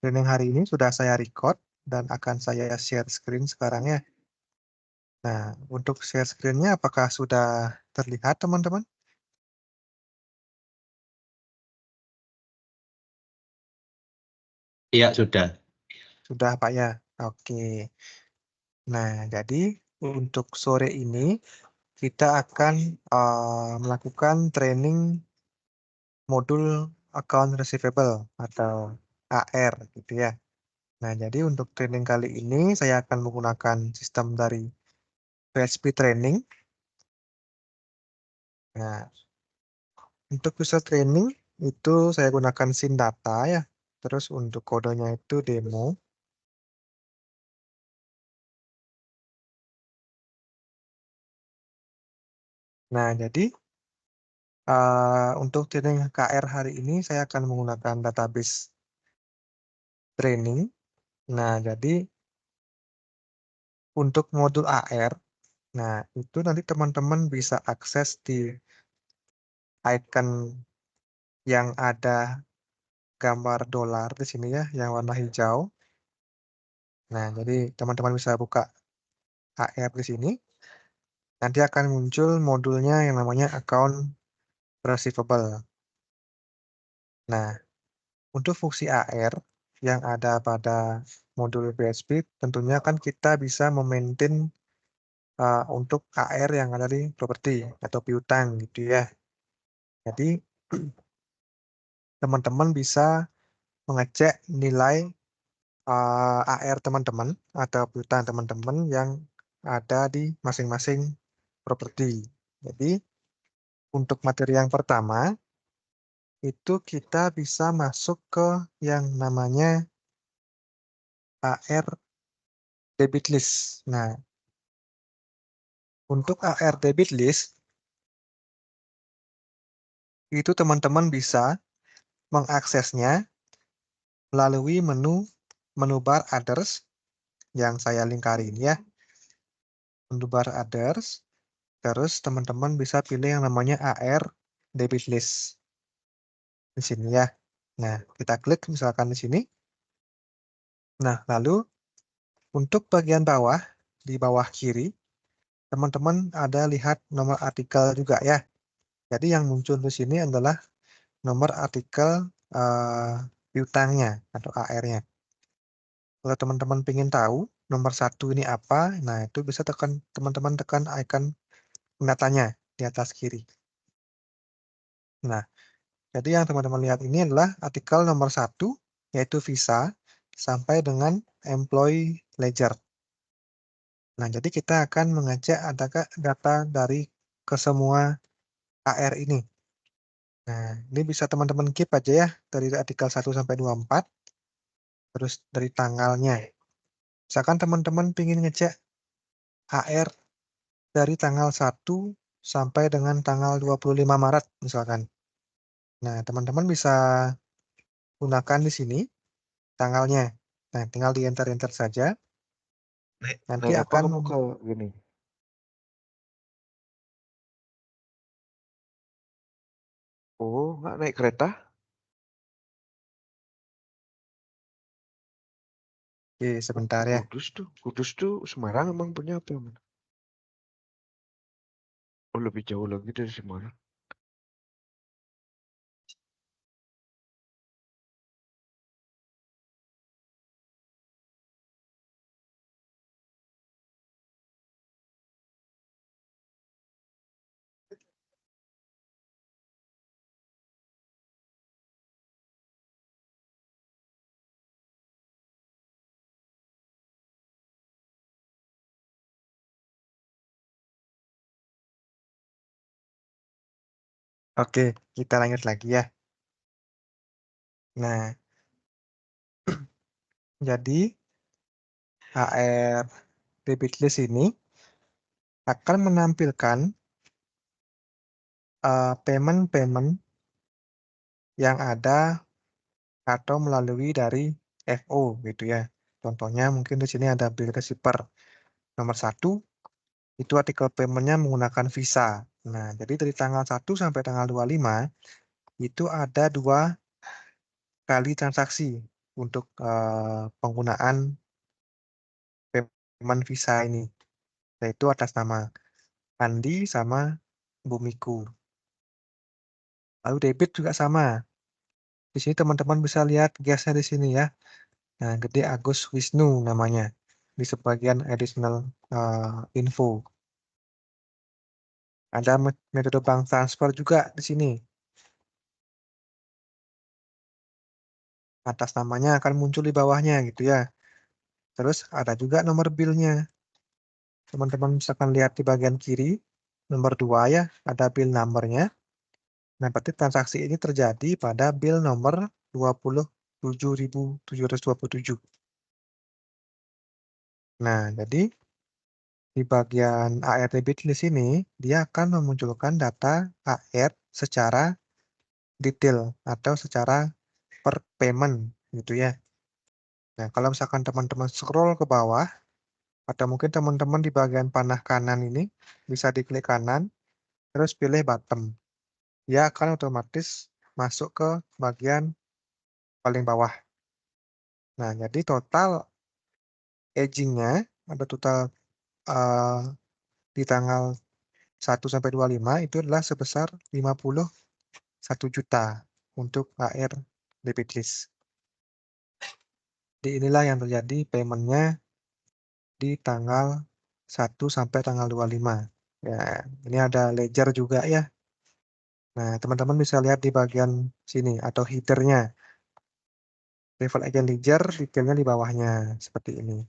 Training hari ini sudah saya record dan akan saya share screen sekarang ya. Nah, untuk share screen-nya apakah sudah terlihat teman-teman? Iya, sudah. Sudah Pak ya? Oke. Nah, jadi untuk sore ini kita akan melakukan training modul account receivable atau AR gitu ya. Nah, jadi untuk training kali ini saya akan menggunakan sistem dari PHP Training. Nah, untuk user training itu saya gunakan scene data ya. Terus untuk kodenya itu demo. Nah, jadi untuk training KR hari ini saya akan menggunakan database training. Nah, jadi untuk modul AR, nah itu nanti teman-teman bisa akses di icon yang ada gambar dolar di sini ya, yang warna hijau. Nah, jadi teman-teman bisa buka AR di sini. Nanti akan muncul modulnya yang namanya account receivable. Nah, untuk fungsi AR yang ada pada modul PHP, tentunya kan kita bisa memaintain untuk AR yang ada di properti atau piutang gitu ya. Jadi, teman-teman bisa mengecek nilai AR teman-teman atau piutang teman-teman yang ada di masing-masing properti. Jadi, untuk materi yang pertama, itu kita bisa masuk ke yang namanya AR debit list. Nah, untuk AR debit list, itu teman-teman bisa mengaksesnya melalui menu bar others yang saya lingkari ini ya. Menu bar others, terus teman-teman bisa pilih yang namanya AR debit list di sini ya. Nah, kita klik misalkan di sini. Nah, lalu untuk bagian bawah, di bawah kiri, teman-teman ada lihat nomor artikel juga ya. Jadi yang muncul di sini adalah nomor artikel piutangnya atau AR-nya. Kalau teman-teman ingin tahu nomor satu ini apa, nah itu bisa teman-teman tekan icon pendatanya di atas kiri. Nah, jadi yang teman-teman lihat ini adalah artikel nomor satu, yaitu visa, sampai dengan employee ledger. Nah, jadi kita akan mengecek adakah data dari ke semua AR ini. Nah, ini bisa teman-teman keep aja ya, dari artikel 1 sampai 24, terus dari tanggalnya. Misalkan teman-teman ingin ngecek AR dari tanggal 1 sampai dengan tanggal 25 Maret misalkan. Nah, teman-teman bisa gunakan di sini tanggalnya. Nah, tinggal di enter-enter saja. Nanti Naik apa akan kamu ke gini? Oh, nggak naik kereta? sebentar ya. Kudus tuh. Kudus tuh Semarang emang punya apa? Man? Oh, lebih jauh lagi dari Semarang. Oke, kita lanjut lagi ya. Nah, jadi AR debit list ini akan menampilkan payment-payment yang ada atau melalui dari FO gitu ya. Contohnya mungkin di sini ada bill receiver nomor 1, itu artikel paymentnya menggunakan Visa. Nah, jadi dari tanggal 1 sampai tanggal 25 itu ada 2 kali transaksi. untuk penggunaan payment Visa ini, yaitu atas nama Andi sama Bumiku. Lalu debit juga sama. Di sini teman-teman bisa lihat gasnya di sini ya. Nah, gede Agus Wisnu namanya di sebagian additional info. Ada metode bank transfer juga di sini. Atas namanya akan muncul di bawahnya gitu ya. Terus ada juga nomor bilnya. Teman-teman misalkan lihat di bagian kiri, nomor 2 ya, ada bill numbernya. Nah, berarti transaksi ini terjadi pada bill nomor 27.727. Nah, jadi di bagian AR debit di sini, dia akan memunculkan data AR secara detail atau secara per payment gitu ya. Nah, kalau misalkan teman-teman scroll ke bawah, atau mungkin teman-teman di bagian panah kanan ini bisa diklik kanan, terus pilih bottom. Dia akan otomatis masuk ke bagian paling bawah. Nah, jadi total aging-nya ada total eh, di tanggal 1 sampai 25 itu adalah sebesar 51 juta untuk AR debit list. Jadi inilah yang terjadi payment-nya di tanggal 1 sampai tanggal 25. Ya, ini ada ledger juga ya. Nah, teman-teman bisa lihat di bagian sini atau header-nya. Travel Agent Ledger detailnya di bawahnya seperti ini.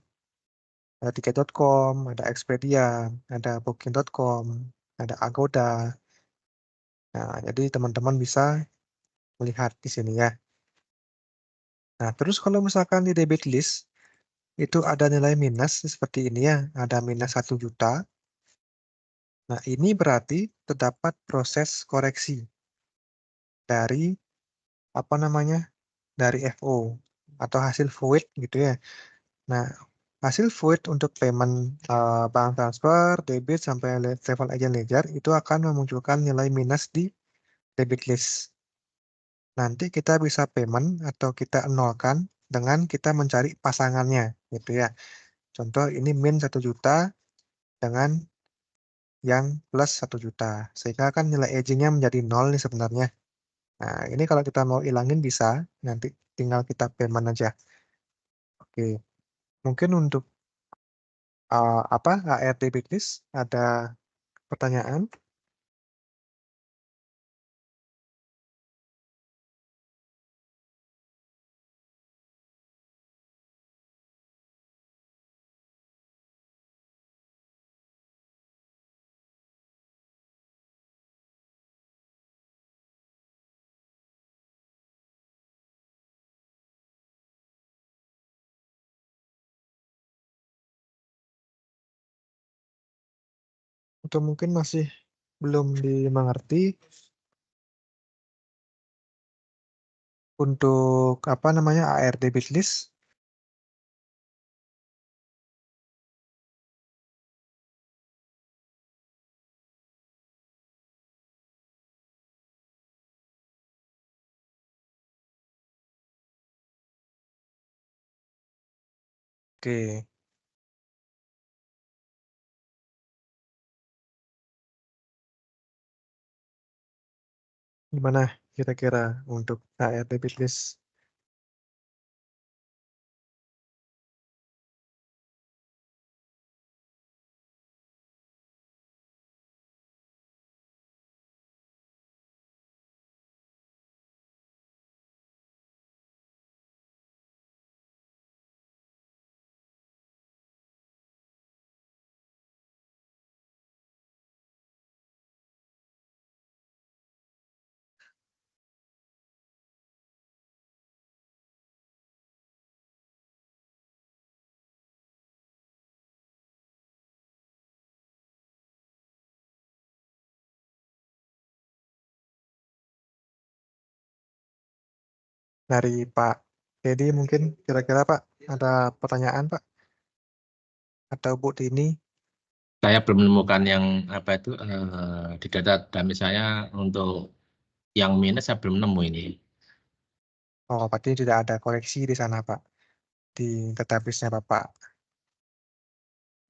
Ada tiket.com, ada Expedia, ada booking.com, ada Agoda. Nah, jadi teman-teman bisa melihat di sini ya. Nah, terus kalau misalkan di debit list, itu ada nilai minus seperti ini ya, ada minus 1 juta. Nah, ini berarti terdapat proses koreksi dari apa namanya? Dari FO atau hasil void gitu ya. Nah, hasil void untuk payment bank transfer, debit sampai travel agent ledger itu akan memunculkan nilai minus di debit list. Nanti kita bisa payment atau kita nolkan dengan kita mencari pasangannya gitu ya. Contoh ini min 1 juta dengan yang plus 1 juta. Sehingga kan nilai agingnya menjadi 0 nih sebenarnya. Nah, ini kalau kita mau ilangin bisa, nanti tinggal kita payment aja. Oke, mungkin untuk apa AR debit list ada pertanyaan? Atau mungkin masih belum dimengerti untuk apa namanya AR debit list? Oke, gimana kira-kira untuk AR debit list? Dari Pak Dedi mungkin kira-kira Pak ada pertanyaan Pak atau Bu Tini? Saya belum menemukan yang apa itu di data dummy saya untuk yang minus saya belum nemu ini. Oh, berarti tidak ada koreksi di sana, Pak, di database-nya Bapak.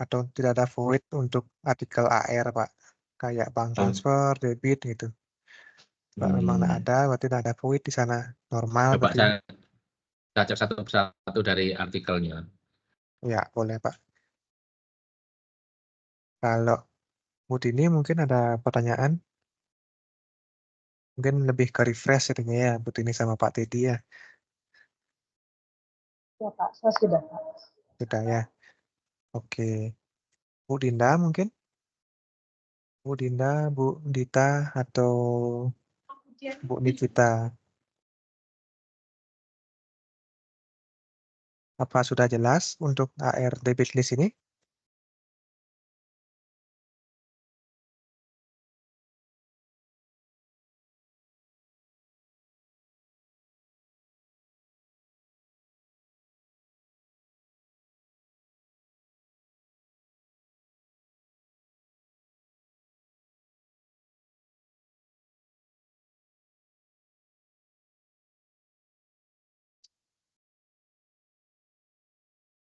Atau tidak ada void untuk artikel AR, Pak, kayak bank Oh, transfer, debit gitu. Kalau memang nggak ada, berarti tidak ada void di sana. Normal coba berarti. saya cek satu persatu dari artikelnya. Ya, boleh, Pak. Kalau Bu Tini mungkin ada pertanyaan? Mungkin lebih ke refresh itunya ya, Bu Tini sama Pak Teddy ya. Ya Pak, saya sudah Pak. Sudah ya. Oke. Bu Dinda mungkin? Bu Dinda, Bu Dita, atau Bu Nikita. Apa sudah jelas untuk AR debit list ini?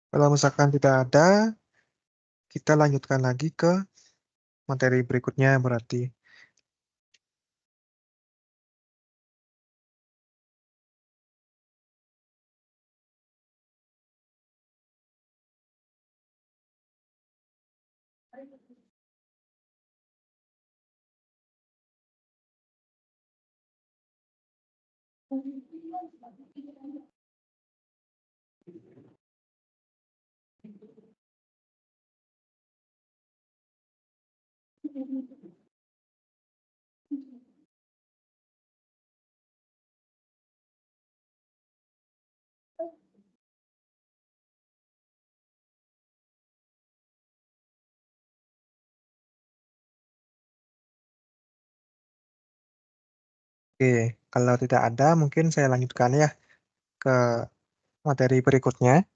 Kalau misalkan tidak ada, kita lanjutkan lagi ke materi berikutnya berarti. Oke, kalau tidak ada mungkin saya lanjutkan ya ke materi berikutnya.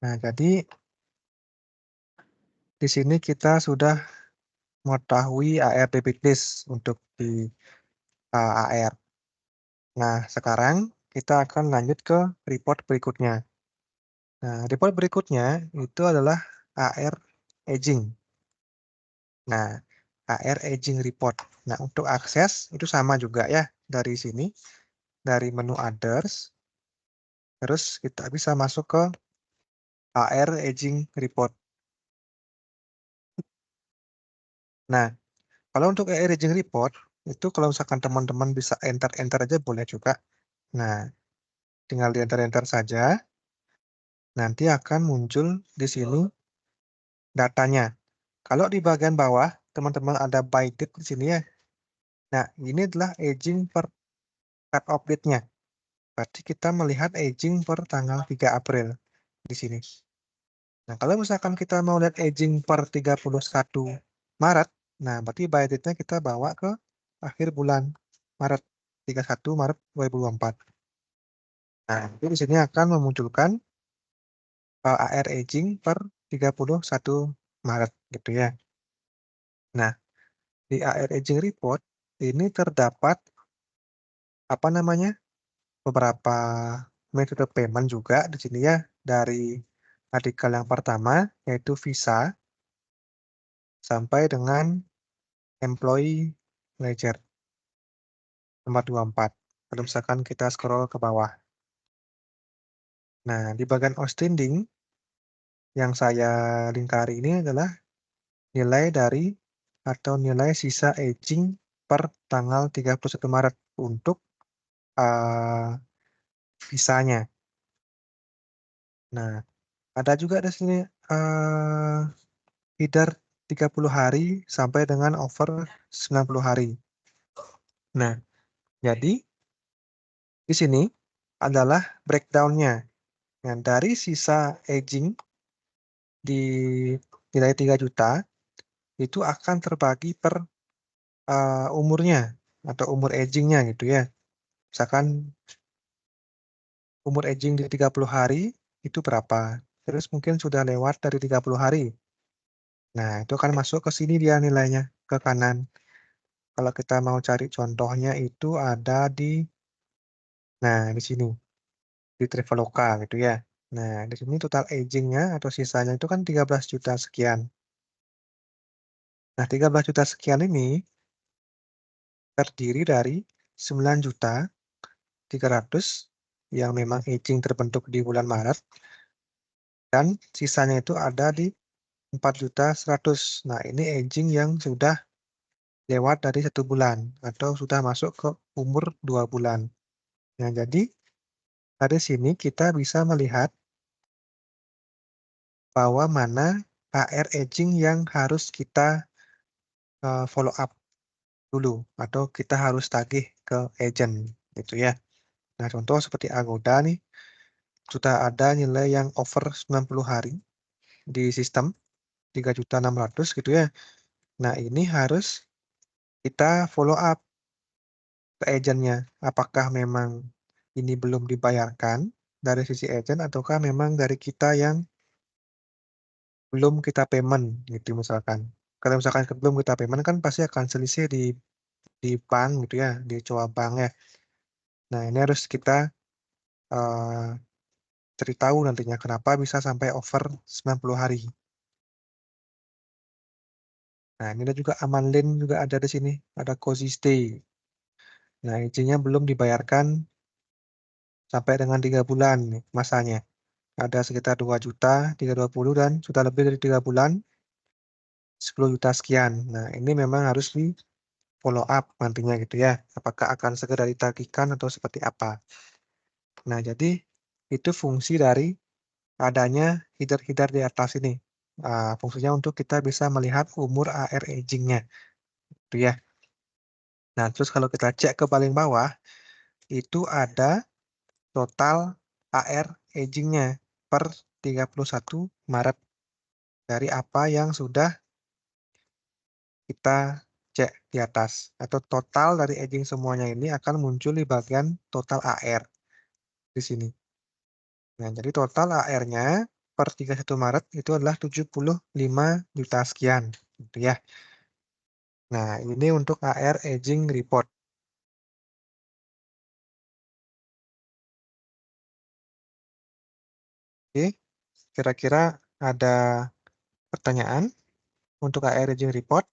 Nah, jadi di sini kita sudah mengetahui AR debit list untuk di AR. Nah, sekarang kita akan lanjut ke report berikutnya. Nah, report berikutnya itu adalah AR aging. Nah, AR aging report. Nah, untuk akses itu sama juga ya dari sini, dari menu others, terus kita bisa masuk ke AR aging report. Nah, kalau untuk AR aging report, itu kalau misalkan teman-teman bisa enter-enter aja boleh juga. Nah, tinggal di enter-enter saja. Nanti akan muncul di sini datanya. Kalau di bagian bawah, teman-teman ada by date di sini ya. Nah, ini adalah aging per cut off date-nya. Berarti kita melihat aging per tanggal 3 April di sini. Nah, kalau misalkan kita mau lihat aging per 31 Maret, nah berarti by date-nya kita bawa ke akhir bulan Maret, 31 Maret 2024. Nah, itu di sini akan memunculkan AR aging per 31 Maret gitu ya. Nah, di AR aging report ini terdapat apa namanya? Beberapa metode payment juga di sini ya dari artikel yang pertama yaitu Visa sampai dengan Employee Ledger nomor 24. Kalau misalkan kita scroll ke bawah. Nah, di bagian outstanding yang saya lingkari ini adalah nilai dari atau nilai sisa aging per tanggal 31 Maret untuk visanya. Nah, ada juga di sini either 30 hari sampai dengan over 90 hari. Nah, jadi di sini adalah breakdown-nya. Nah, dari sisa aging di nilai 3 juta itu akan terbagi per umurnya atau umur aging-nya gitu ya. Misalkan umur aging di 30 hari itu berapa? Terus mungkin sudah lewat dari 30 hari. Nah, itu akan masuk ke sini dia nilainya ke kanan. Kalau kita mau cari contohnya itu ada di Nah, di sini di Traveloka gitu ya. Nah, di sini total aging-nya atau sisanya itu kan 13 juta sekian. Nah, 13 juta sekian ini terdiri dari 9.300.000 yang memang aging terbentuk di bulan Maret dan sisanya itu ada di 4.100.000. Nah, ini aging yang sudah lewat dari 1 bulan atau sudah masuk ke umur 2 bulan. Nah, jadi dari sini kita bisa melihat bahwa mana AR aging yang harus kita follow up dulu atau kita harus tagih ke agent gitu ya. Nah, contoh seperti Agoda nih sudah ada nilai yang over 90 hari di sistem 3.600.000 gitu ya. Nah, ini harus kita follow up ke agent-nya. Apakah memang ini belum dibayarkan dari sisi agent ataukah memang dari kita yang belum kita payment gitu misalkan. Kalau misalkan belum kita payment kan pasti akan selisih di bank gitu ya, di COA bank ya. Nah, ini harus kita eee, cari tahu nantinya kenapa bisa sampai over 90 hari. Nah, ini ada juga Amanlin juga ada di sini, ada Cozy Stay. Nah, izinnya belum dibayarkan sampai dengan 3 bulan nih masanya. Ada sekitar 2.320.000 dan sudah lebih dari 3 bulan 10 juta sekian. Nah, ini memang harus di-follow up nantinya gitu ya, apakah akan segera ditagihkan atau seperti apa. Nah, jadi itu fungsi dari adanya header-header di atas ini. Fungsinya untuk kita bisa melihat umur AR aging-nya, gitu ya. Nah, terus kalau kita cek ke paling bawah, itu ada total AR aging-nya per 31 Maret dari apa yang sudah kita cek di atas, atau total dari aging semuanya ini akan muncul di bagian total AR di sini. Nah, jadi total AR-nya per 31 Maret itu adalah 75 juta sekian, gitu ya. Nah, ini untuk AR aging report. Oke, kira-kira ada pertanyaan untuk AR aging report?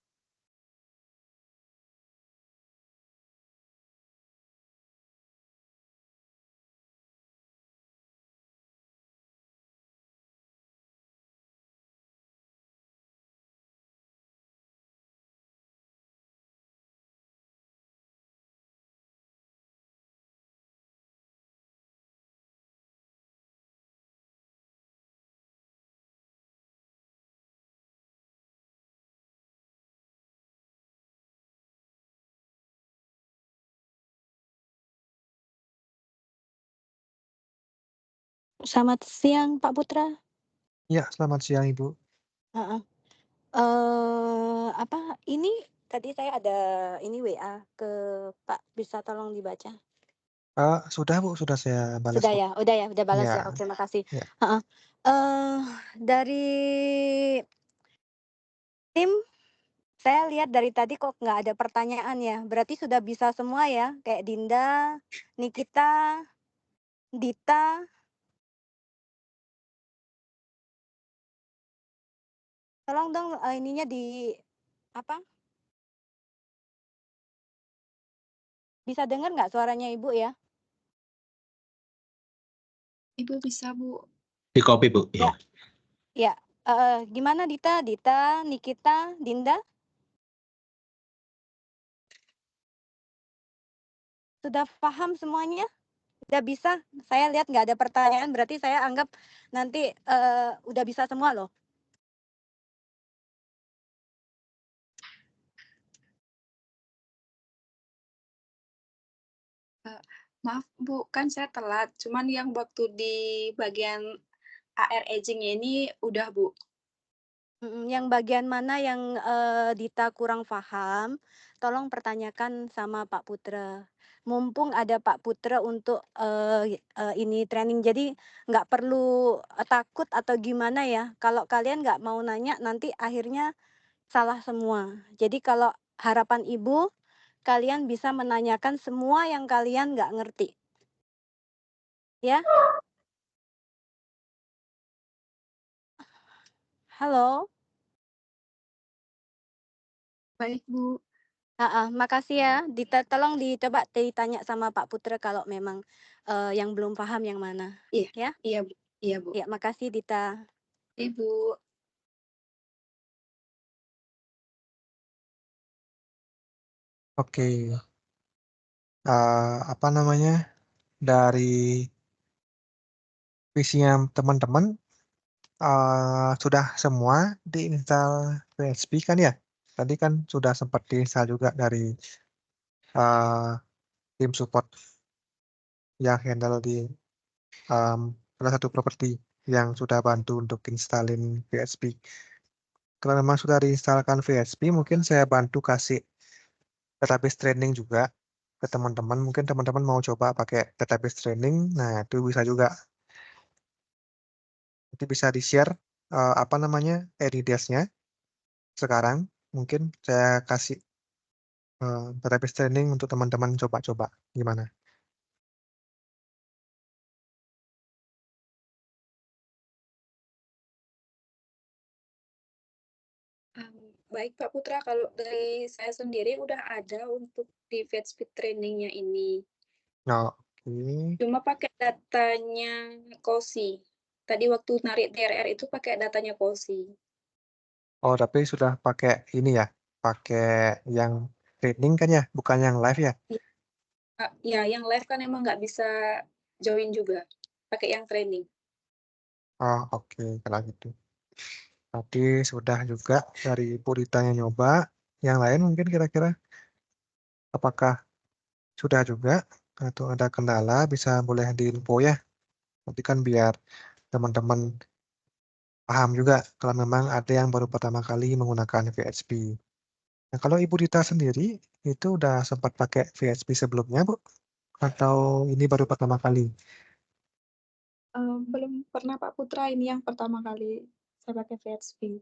Selamat siang, Pak Putra. Ya, selamat siang Ibu. Heeh. Apa, ini tadi saya ada ini WA ke Pak, bisa tolong dibaca? Sudah Bu, sudah saya balas Sudah kok. ya? Udah ya? Udah balas Ya, ya? Oh, terima kasih. ya. Heeh. Dari tim, saya lihat dari tadi kok nggak ada pertanyaan ya, berarti sudah bisa semua ya? Kayak Dinda, Nikita, Dita. Tolong dong, ininya apa, bisa dengar nggak suaranya Ibu ya? Ibu bisa, Bu. Di copy, Bu, Ya. ya. Ya, gimana Dita, Nikita, Dinda? Sudah paham semuanya? Udah bisa? Saya lihat nggak ada pertanyaan, berarti saya anggap nanti, udah bisa semua loh. Maaf Bu, kan saya telat, cuman yang waktu di bagian AR aging-nya ini udah Bu. Yang bagian mana yang, Dita kurang paham, tolong pertanyakan sama Pak Putra. Mumpung ada Pak Putra untuk, ini training, jadi nggak perlu, takut atau gimana ya, kalau kalian nggak mau nanya nanti akhirnya salah semua. Jadi kalau harapan Ibu, kalian bisa menanyakan semua yang kalian nggak ngerti. Ya. Halo. Baik, Bu. Makasih ya. Tolong dicoba ditanya sama Pak Putra kalau memang yang belum paham yang mana. Iya. Ya. Iya, Bu. Iya, Bu. Ya, makasih Dita. Ibu. Oke. Apa namanya? Dari visinya teman-teman sudah semua diinstal PHP kan ya? Tadi kan sudah sempat diinstal juga dari tim support yang handle di salah satu properti yang sudah bantu untuk installin PHP. Kalau memang sudah diinstalkan PHP, mungkin saya bantu kasih database training juga ke teman-teman. Mungkin teman-teman mau coba pakai database training, nah itu bisa juga. Nanti bisa di-share apa namanya AnyDesk-nya sekarang. Mungkin saya kasih database training untuk teman-teman coba-coba gimana. Baik Pak Putra, kalau dari saya sendiri udah ada untuk di PHP training-nya ini. Oke. Cuma pakai datanya COSI. Tadi waktu narik TRR itu pakai datanya COSI. Oh, tapi sudah pakai ini ya, pakai yang training kan ya, bukan yang live ya? Ya, yang live kan emang nggak bisa join juga. Pakai yang training. Oh, oke, kalau gitu. Tadi sudah juga dari Puritanya nyoba. Yang lain mungkin kira-kira apakah sudah juga atau ada kendala bisa boleh diinfo ya. Nanti kan biar teman-teman paham juga kalau memang ada yang baru pertama kali menggunakan PHP. Nah, kalau Ibu Dita sendiri itu udah sempat pakai PHP sebelumnya, Bu? Atau ini baru pertama kali? Belum pernah Pak Putra, ini yang pertama kali saya pakai PHP.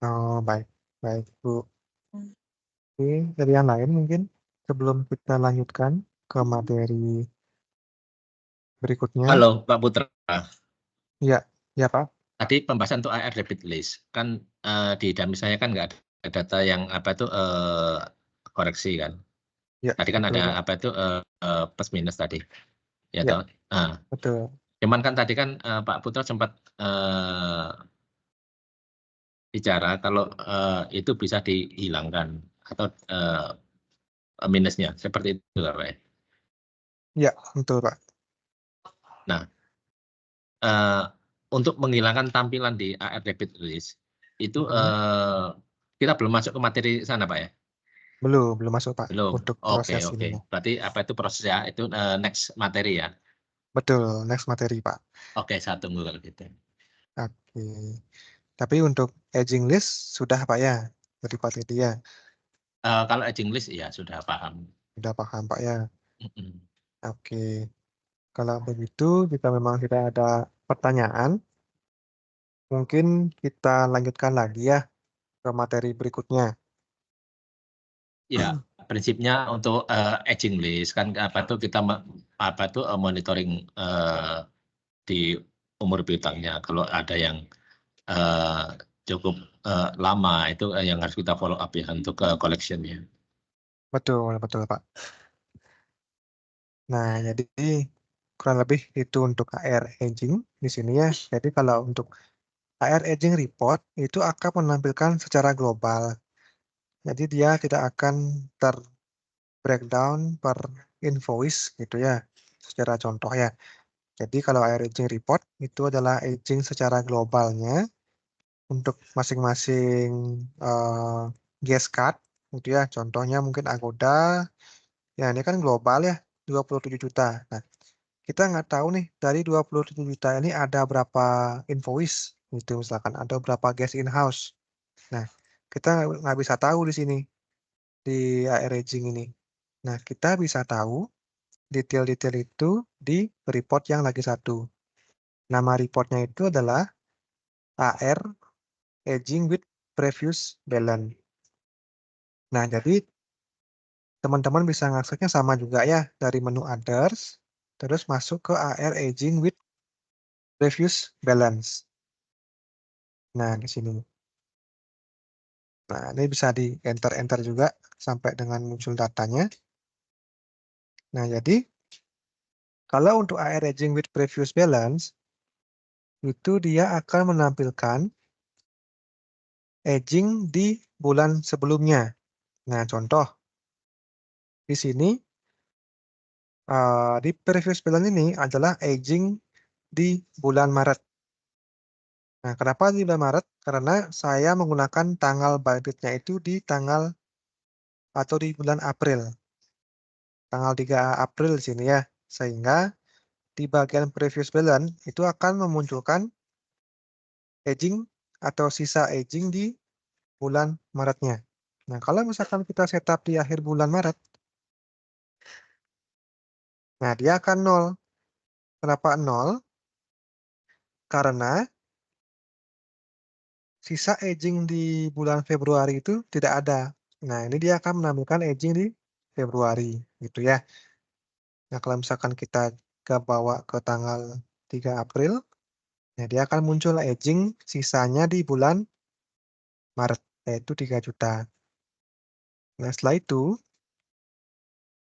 Oh, baik. Baik, Bu. Oke, dari yang lain mungkin sebelum kita lanjutkan ke materi berikutnya. Halo Pak Putra, Ya, ya Pak. tadi pembahasan untuk AR debit list kan di dalam saya kan nggak ada data yang apa itu koreksi kan. Ya, Tadi kan betul, ada Pak. apa itu plus minus tadi, ya Ya, toh. betul. Cuman kan tadi kan Pak Putra sempat bicara kalau itu bisa dihilangkan atau minusnya seperti itu Pak ya. Ya, betul Pak. Nah, untuk menghilangkan tampilan di AR debit list itu kita belum masuk ke materi sana Pak ya? Belum masuk Pak Belum. untuk Oke, proses oke. ini. Berarti apa itu prosesnya? Itu next materi ya? Betul, next materi Pak. Oke, saya tunggu kalau gitu. Oke. Tapi untuk aging list sudah Pak ya? Dari Pak Titi ya? Kalau aging list ya sudah paham. Sudah paham Pak ya? Mm-mm. Oke. Kalau begitu, jika memang tidak ada pertanyaan, mungkin kita lanjutkan lagi ya ke materi berikutnya. Ya, prinsipnya untuk aging list kan apa tuh kita apa tuh monitoring di umur piutangnya. Kalau ada yang cukup lama itu yang harus kita follow up ya untuk collectionnya. Betul, betul Pak. Nah, jadi kurang lebih itu untuk AR aging di sini ya. Jadi kalau untuk AR aging report itu akan menampilkan secara global. Jadi dia tidak akan breakdown per invoice gitu ya. Secara contoh ya. Jadi kalau AR aging report itu adalah aging secara globalnya untuk masing-masing guest card gitu ya. Contohnya mungkin Agoda. Ya ini kan global ya, 27 juta. Nah, kita nggak tahu nih dari 27 juta ini ada berapa invoice gitu misalkan ada berapa guest in-house. Nah, kita nggak bisa tahu di sini di AR Aging ini. Nah, kita bisa tahu detail-detail itu di report yang lagi satu. Nama reportnya itu adalah AR Aging with Previous Balance. Nah, jadi teman-teman bisa ngaksesnya sama juga ya dari menu others. terus masuk ke AR aging with previous balance. Nah, di sini. Nah, ini bisa di enter juga sampai dengan muncul datanya. Nah, jadi kalau untuk AR aging with previous balance, itu dia akan menampilkan aging di bulan sebelumnya. Nah, contoh di sini di previous balance ini adalah aging di bulan Maret. Nah, kenapa di bulan Maret? Karena saya menggunakan tanggal bangkitnya itu di tanggal atau di bulan April. Tanggal 3 April di sini ya. Sehingga di bagian previous balance itu akan memunculkan aging atau sisa aging di bulan Maretnya. Nah, kalau misalkan kita setup di akhir bulan Maret, nah dia akan 0. Kenapa 0? Karena sisa aging di bulan Februari itu tidak ada. Nah, ini dia akan menampilkan aging di Februari, gitu ya. Nah, kalau misalkan kita bawa ke tanggal 3 April, nah dia akan muncul aging sisanya di bulan Maret, yaitu 3 juta. Nah, setelah itu,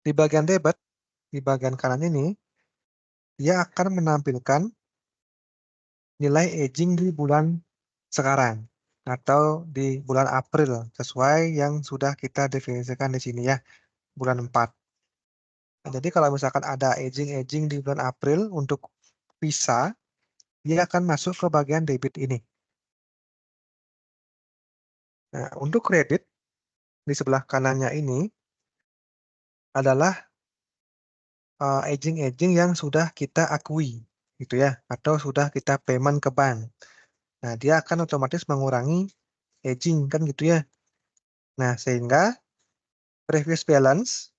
di bagian debit, di bagian kanan ini, dia akan menampilkan nilai aging di bulan sekarang atau di bulan April sesuai yang sudah kita definisikan di sini ya, bulan 4. Nah, jadi kalau misalkan ada aging di bulan April untuk visa, dia akan masuk ke bagian debit ini. Nah, untuk kredit di sebelah kanannya ini adalah aging yang sudah kita akui gitu ya, atau sudah kita payment ke bank. Nah, dia akan otomatis mengurangi aging kan gitu ya. Nah, sehingga previous balance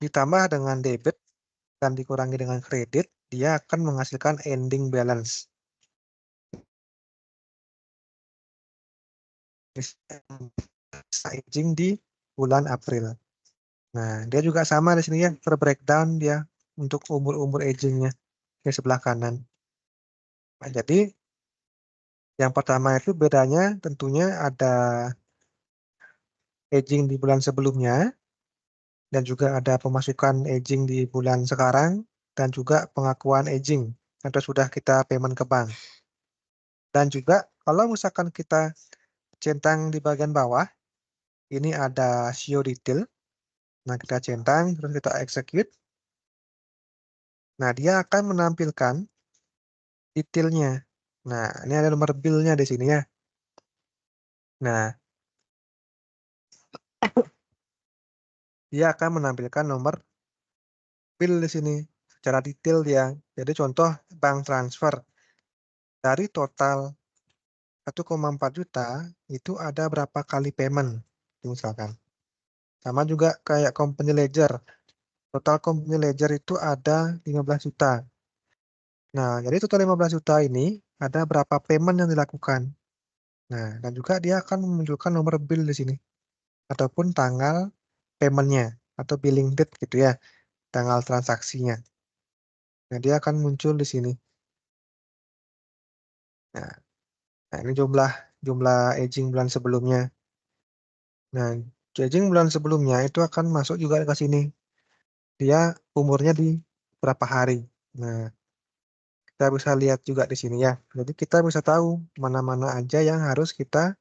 ditambah dengan debit dan dikurangi dengan kredit, dia akan menghasilkan ending balance. Aging di bulan April. Nah, dia juga sama di sini ya, terbreakdown dia untuk umur-umur agingnya di sebelah kanan. Nah, jadi yang pertama itu bedanya tentunya ada aging di bulan sebelumnya, dan juga ada pemasukan aging di bulan sekarang, dan juga pengakuan aging atau sudah kita payment ke bank. Dan juga kalau misalkan kita centang di bagian bawah, ini ada show detail. Nah, kita centang, terus kita execute. Nah, dia akan menampilkan detailnya. Nah, ini ada nomor bill-nya di sini ya. Nah, dia akan menampilkan nomor bill di sini secara detail dia. Jadi contoh bank transfer dari total 1,4 juta itu ada berapa kali payment misalkan. Sama juga kayak company ledger. Total company ledger itu ada 15 juta. Nah, jadi total 15 juta ini ada berapa payment yang dilakukan. Nah, dan juga dia akan memunculkan nomor bill di sini ataupun tanggal paymentnya atau billing date gitu ya, tanggal transaksinya. Nah, dia akan muncul di sini. Nah, ini jumlah aging bulan sebelumnya. Nah, aging bulan sebelumnya itu akan masuk juga ke sini. Dia umurnya di berapa hari. Nah, kita bisa lihat juga di sini ya. Jadi kita bisa tahu mana-mana aja yang harus kita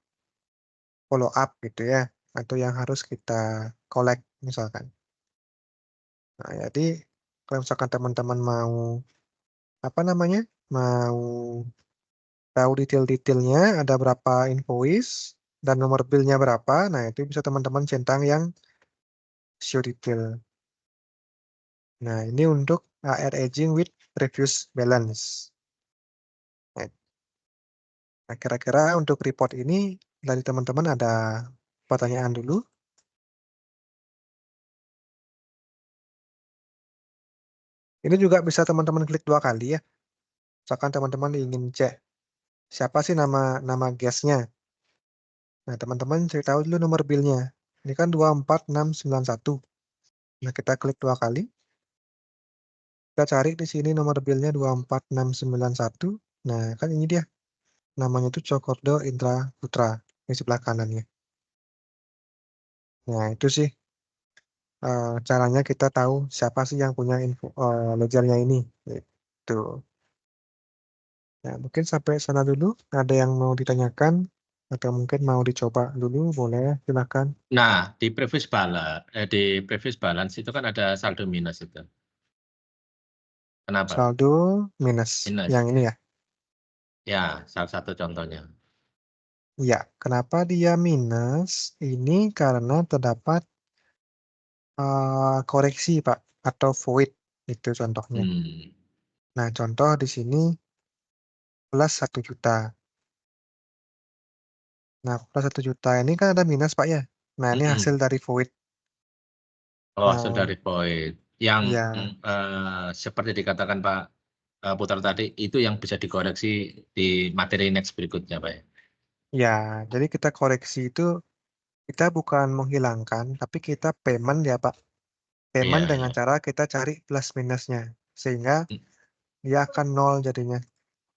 follow up gitu ya, atau yang harus kita collect misalkan. Nah, jadi kalau misalkan teman-teman mau apa namanya, mau tahu detail-detailnya, ada berapa invoice dan nomor billnya berapa, nah itu bisa teman-teman centang yang show detail. Nah, ini untuk AR aging with previous balance. Nah, kira-kira untuk report ini dari teman-teman ada pertanyaan dulu? Ini juga bisa teman-teman klik 2 kali ya. Misalkan teman-teman ingin cek siapa sih nama guest-nya. Nah, teman-teman cari tahu dulu nomor bill-nya. Ini kan 24691. Nah, kita klik 2 kali. Kita cari di sini nomor bilnya 24691. Nah, kan ini dia. Namanya itu Cokordo Intra Putra. Di sebelah kanannya. Nah, itu sih caranya kita tahu siapa sih yang punya info ledgernya ini. Gitu. Nah, mungkin sampai sana dulu. Ada yang mau ditanyakan atau mungkin mau dicoba dulu, boleh silakan. Nah, di previous balance itu kan ada saldo minus itu. Kenapa? Saldo minus. Minus. Yang ini ya. Ya, salah satu contohnya. Ya, kenapa dia minus? Ini karena terdapat koreksi, Pak, atau void itu contohnya. Nah, contoh di sini plus 1 juta. Nah, plus 1 juta ini kan ada minus, Pak ya. Nah, ini hasil dari void. Oh, Nah, hasil dari void. Yang ya, seperti dikatakan Pak Putra tadi, itu yang bisa dikoreksi di materi next berikutnya, Pak. ya, jadi kita koreksi itu kita bukan menghilangkan, tapi kita payment ya, Pak. Payment Iya, dengan iya. cara kita cari plus minusnya. Sehingga dia akan nol jadinya.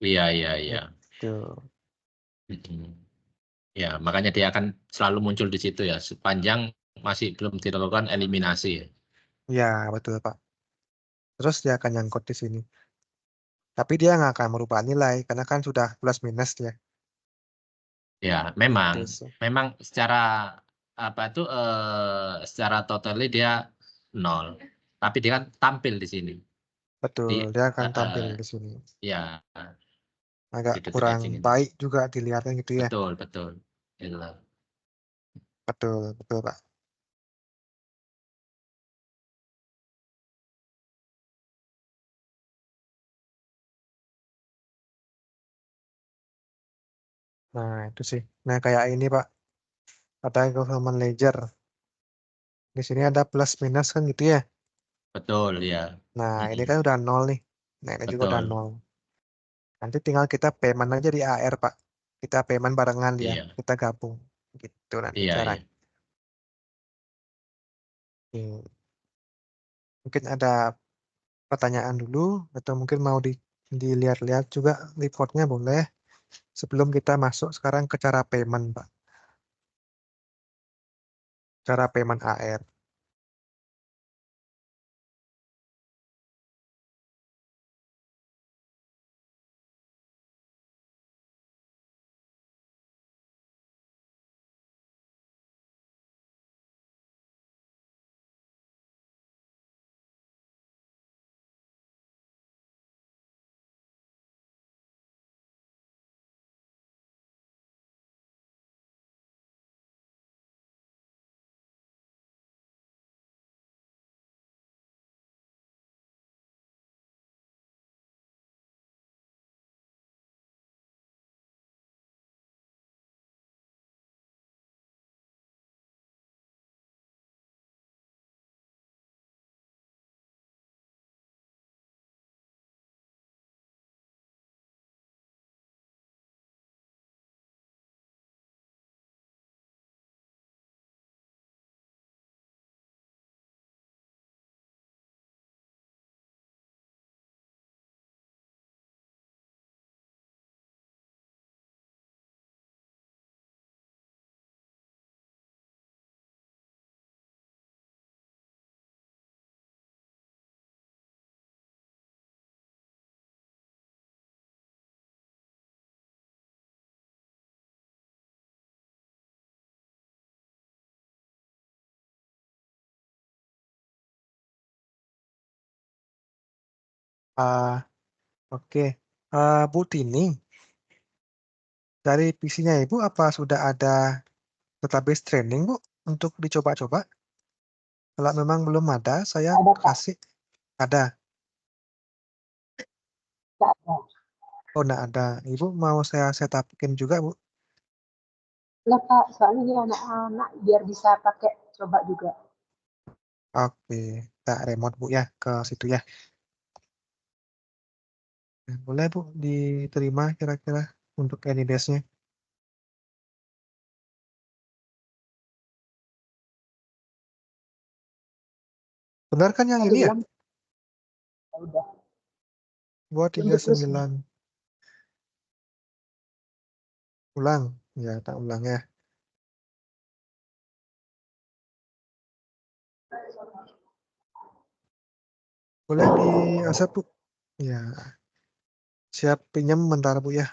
Iya, iya, iya. Gitu. Ya, makanya dia akan selalu muncul di situ ya, sepanjang masih belum dilakukan eliminasi. Ya, betul, Pak. Terus dia akan nyangkut di sini. Tapi dia nggak akan merubah nilai, karena kan sudah plus minus ya. Ya, memang Gitu sih. secara apa itu secara totalnya dia nol. Tapi dia kan tampil di sini. Betul, Di dia akan tampil di sini. ya Agak di detik kurang etching ini. baik juga dilihatnya gitu ya. Betul, betul. Itulah. Betul, betul, Pak. Nah, itu sih. Nah, kayak ini, Pak. Ada government ledger. Di sini ada plus minus kan gitu ya. Betul, ya. Nah, ini kan udah nol nih. Nah, ini juga udah Betul. nol. Nanti tinggal kita payment aja di AR, Pak. Kita payment barengan dia. Iya. Kita gabung. Gitu nanti Iya, caranya. iya. Mungkin ada pertanyaan dulu atau mungkin mau dilihat-lihat juga reportnya boleh sebelum kita masuk sekarang ke cara payment, Pak. Cara payment AR. Oke. Bu Tini, dari PC-nya Ibu apa sudah ada database training, Bu, untuk dicoba-coba? Kalau memang belum ada, saya Ada, Pak. kasih. Ada. Nggak ada. Oh, enggak ada. Ibu mau saya setupin juga, Bu? Lah, Pak, soalnya ini anak-anak biar bisa pakai coba juga. Oke. Kita remote, Bu, ya, ke situ ya. Nah, boleh, Bu, diterima kira-kira untuk Anydesk-nya. Benar kan yang Tadi ini ya? bilang, ya udah. Lanjut terus. 239. Ulang. Ya, tak ulang ya. Boleh di asap, Bu? Ya. Siap pinjam bentar, Bu ya.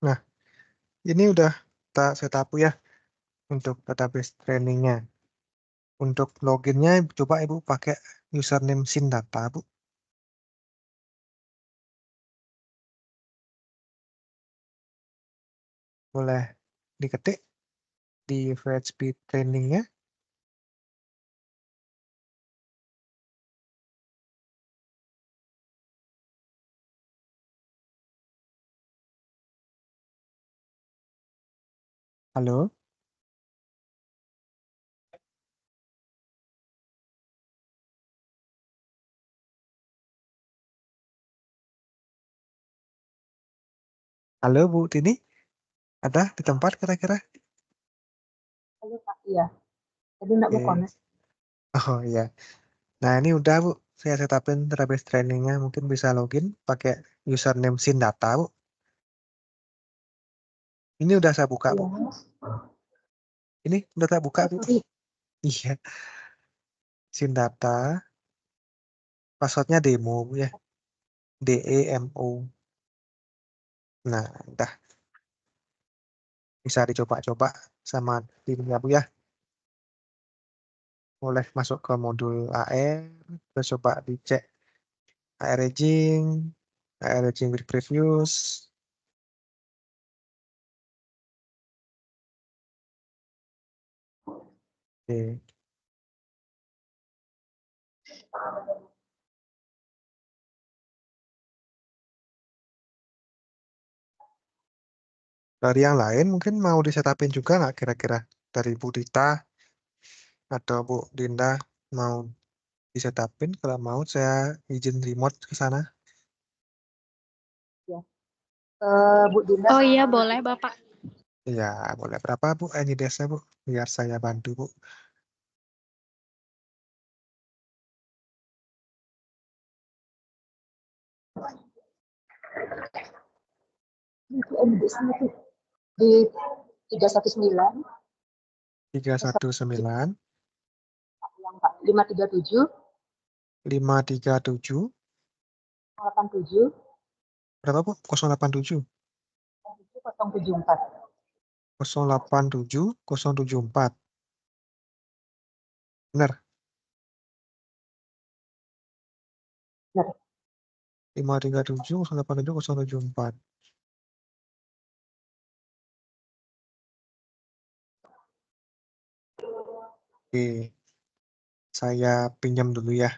Nah, ini udah tak setup ya untuk database trainingnya. Untuk loginnya coba Ibu pakai username Sindata, Bu. Boleh diketik di PHP trainingnya. Halo? Halo Bu Tini? Ada di tempat kira-kira? Halo Pak, iya. Tadi nggak mau Oke. connect. Oh iya. Nah ini udah Bu. Saya setupin database trainingnya. Mungkin bisa login pakai username Sindata, Bu. Ini udah saya buka, Bu. Iya. Ini udah saya buka, Bu. Sorry. Iya. Sindata. Passwordnya demo, Bu ya. DEMO. Nah, udah. Bisa dicoba-coba sama timnya, Bu ya. Boleh masuk ke modul AR. Terus coba dicek AR Raging with previous. Oke. Dari yang lain mungkin mau disetapin juga nggak kira-kira? Dari Bu Dita atau Bu Dinda mau disetapin? Kalau mau saya izin remote ke sana. Ya. Bu Dinda. Oh iya, boleh Bapak. Iya, boleh. Berapa Bu NIDS-nya Bu? Biar saya bantu Bu. Itu NBS-nya tuh di 319. 319 Yang Pak, 537 537 87 Berapa, Bu? 087? 074. 087 074. Benar? Benar. 537 087 074. Oke. Saya pinjam dulu ya.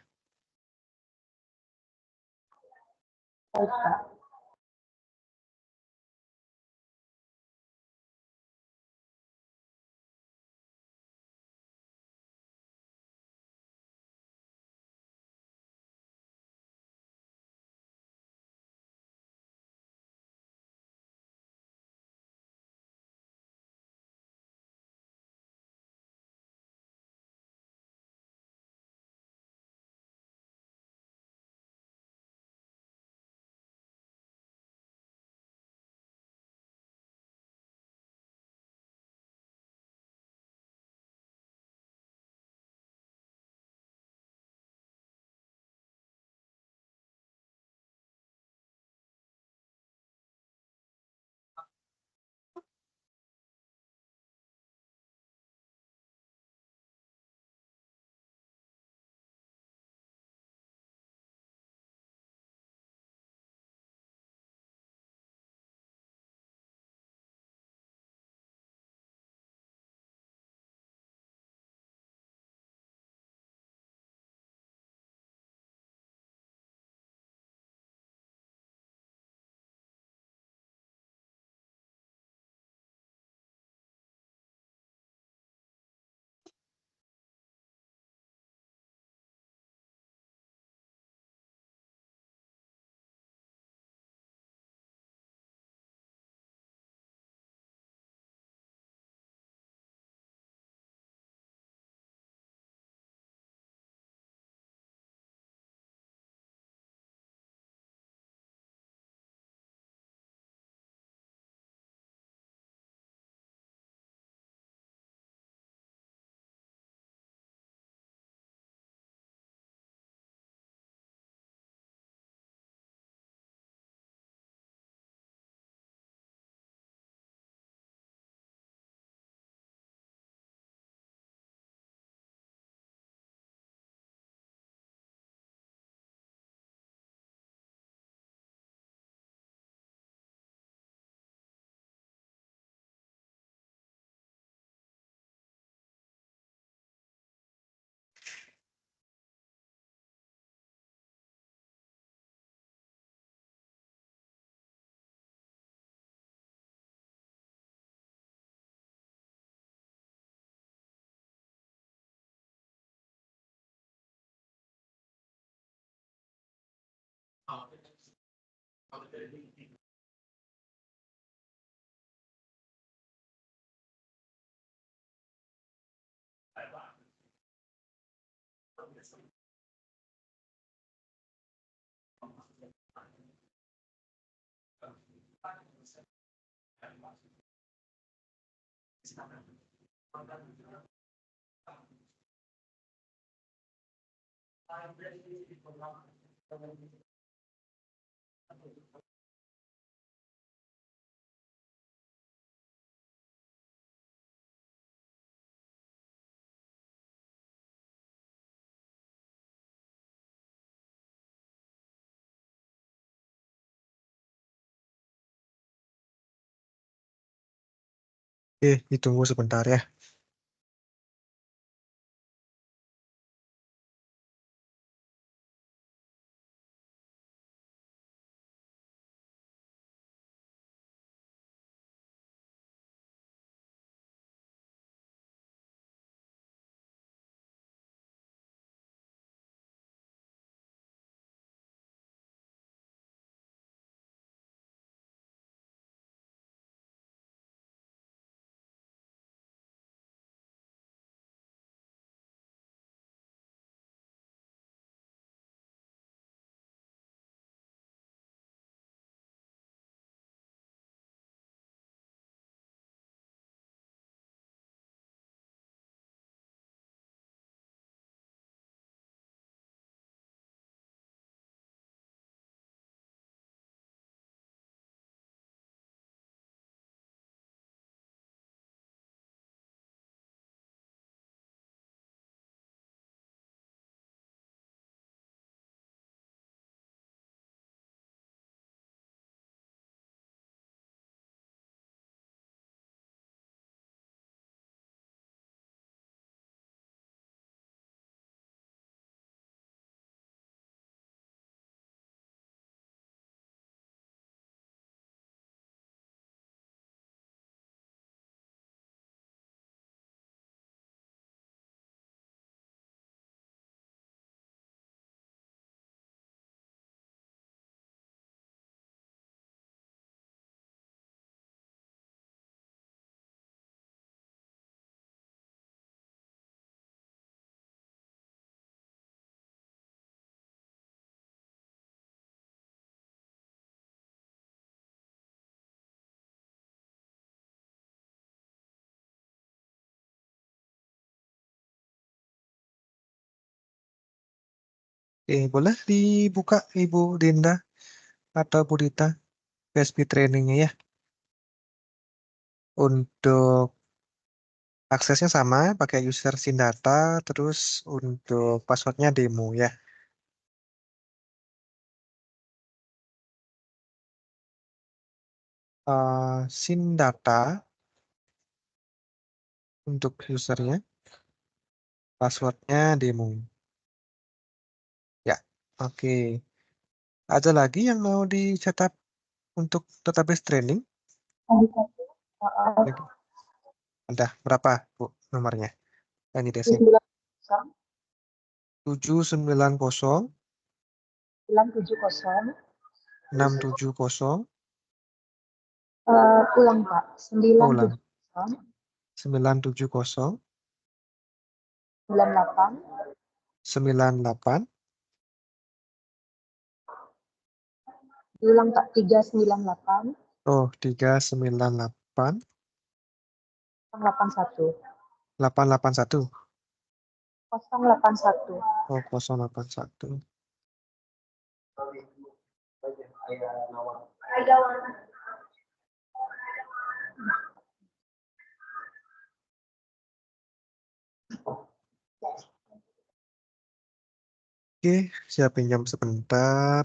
Baik, Pak. Oke, ditunggu sebentar ya. Boleh dibuka Ibu Dinda atau Bu Dita PSP trainingnya ya. Untuk aksesnya sama, pakai user Sindata, terus untuk passwordnya demo ya. Sindata untuk usernya, passwordnya demo. Ya, oke. Ada lagi yang mau dicatat untuk database training? Ada satu. Lagi. Ada berapa Bu nomornya? Yang di desing 790 970 670 ulang Pak, ulang 970 970 98 98 ulang Pak 398 oh 398 081 881 081. oh 081. Oke, saya pinjam sebentar.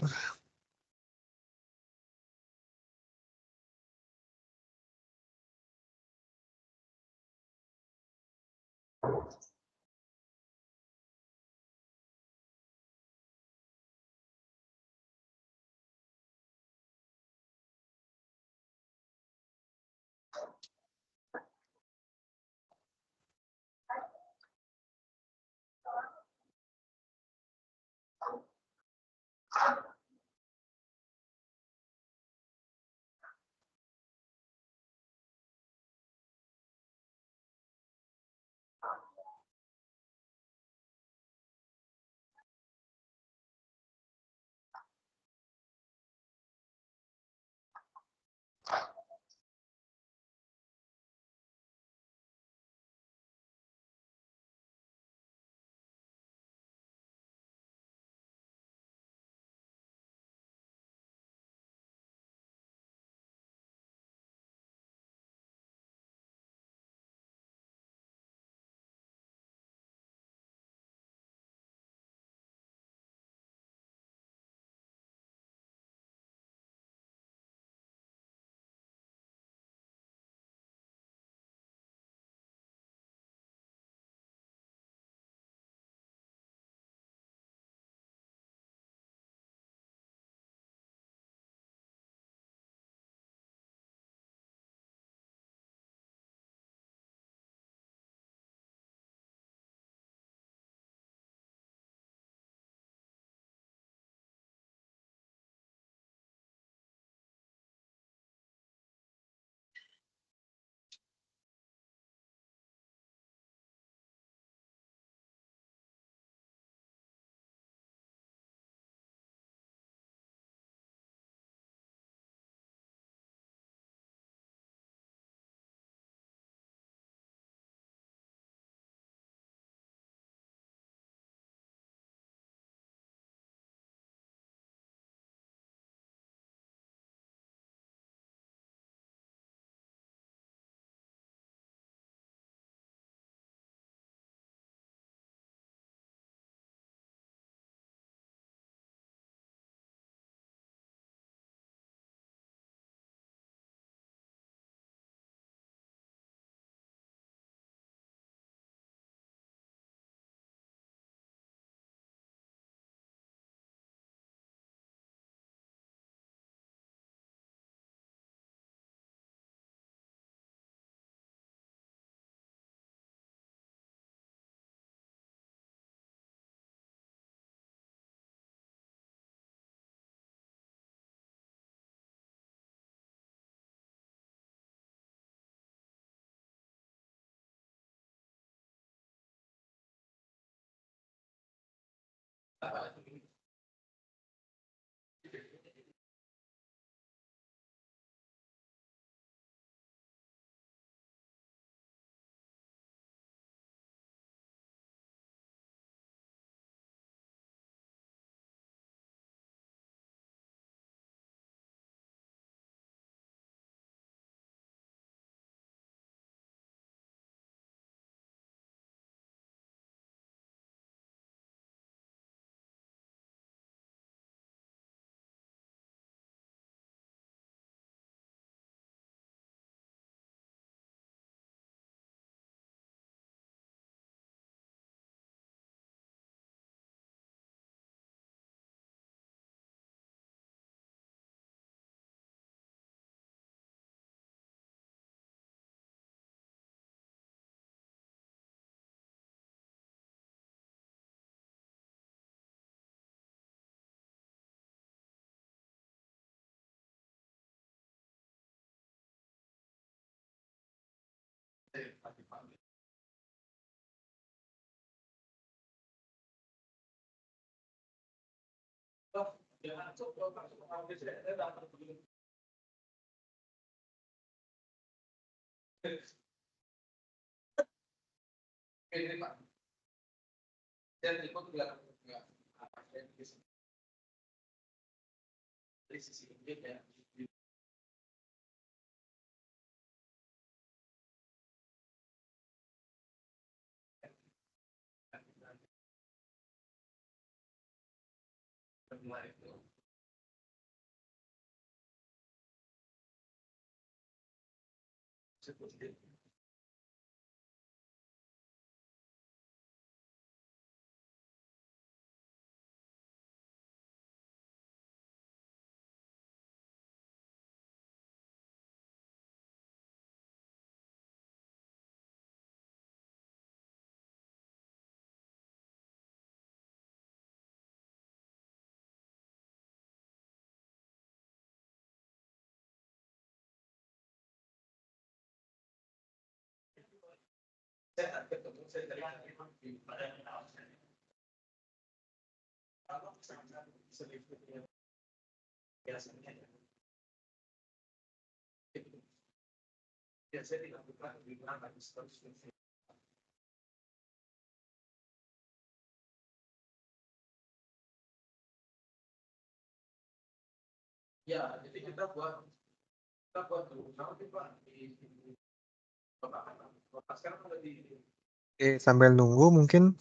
Oke, sambil nunggu mungkin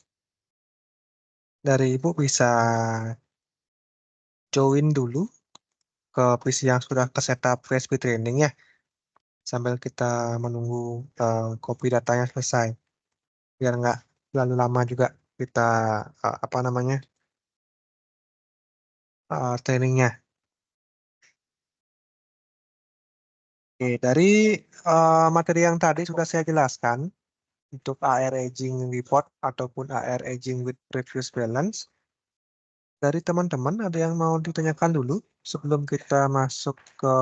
dari Ibu bisa join dulu ke PC yang sudah ke setup PHP training ya, sambil kita menunggu copy datanya selesai, biar nggak terlalu lama juga kita apa namanya trainingnya. Oke, dari materi yang tadi sudah saya jelaskan untuk AR Aging Report ataupun AR Aging with Previous Balance. Dari teman-teman ada yang mau ditanyakan dulu sebelum kita masuk ke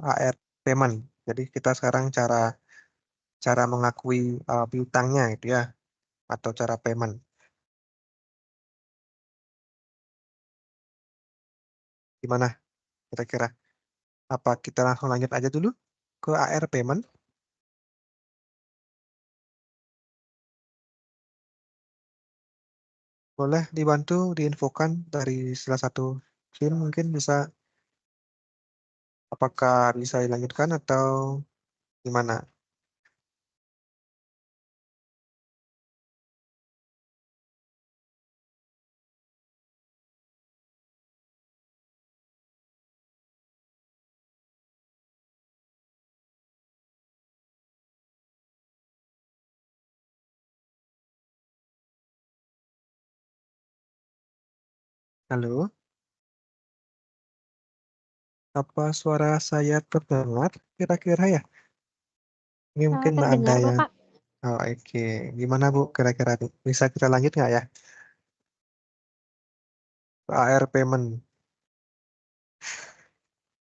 AR Payment. Jadi kita sekarang cara mengakui piutangnya itu ya, atau cara payment. Gimana kira-kira? Apa kita langsung lanjut aja dulu ke AR Payment? Boleh dibantu diinfokan dari salah satu tim mungkin bisa, apakah bisa dilanjutkan atau gimana? Halo, apa suara saya terdengar kira-kira ya? Ini mungkin ada Terdengar kok, yang... Kak. Oh, oke. Gimana Bu kira-kira Bu? Bisa kita lanjut nggak ya? Ke AR Payment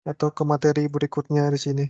atau ke materi berikutnya di sini?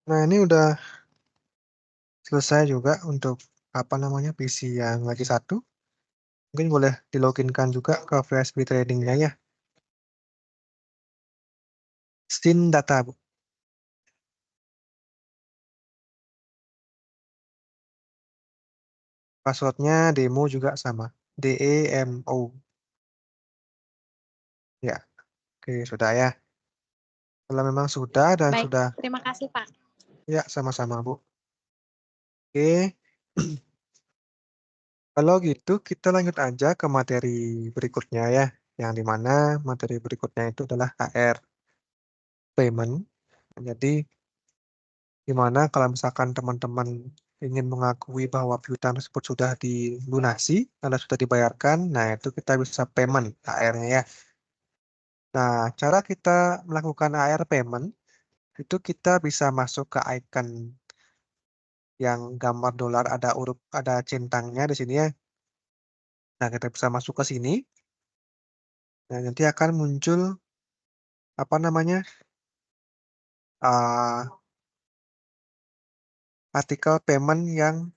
Nah, ini udah selesai juga untuk PC yang lagi satu. Mungkin boleh diloginkan juga ke VSB Trading-nya ya. Scene data, Bu. Passwordnya demo juga sama. DEMO. Ya, oke, sudah ya. Kalau memang sudah dan Baik, sudah, terima kasih Pak. ya sama-sama Bu. Oke, kalau gitu kita lanjut aja ke materi berikutnya ya. Yang dimana materi berikutnya itu adalah AR payment. Jadi, dimana kalau misalkan teman-teman ingin mengakui bahwa piutang tersebut sudah dilunasi, atau sudah dibayarkan, nah itu kita bisa payment AR-nya ya. Nah, cara kita melakukan AR payment, itu kita bisa masuk ke icon yang gambar dolar ada centangnya di sini ya. Nah, kita bisa masuk ke sini. Nah, nanti akan muncul artikel payment yang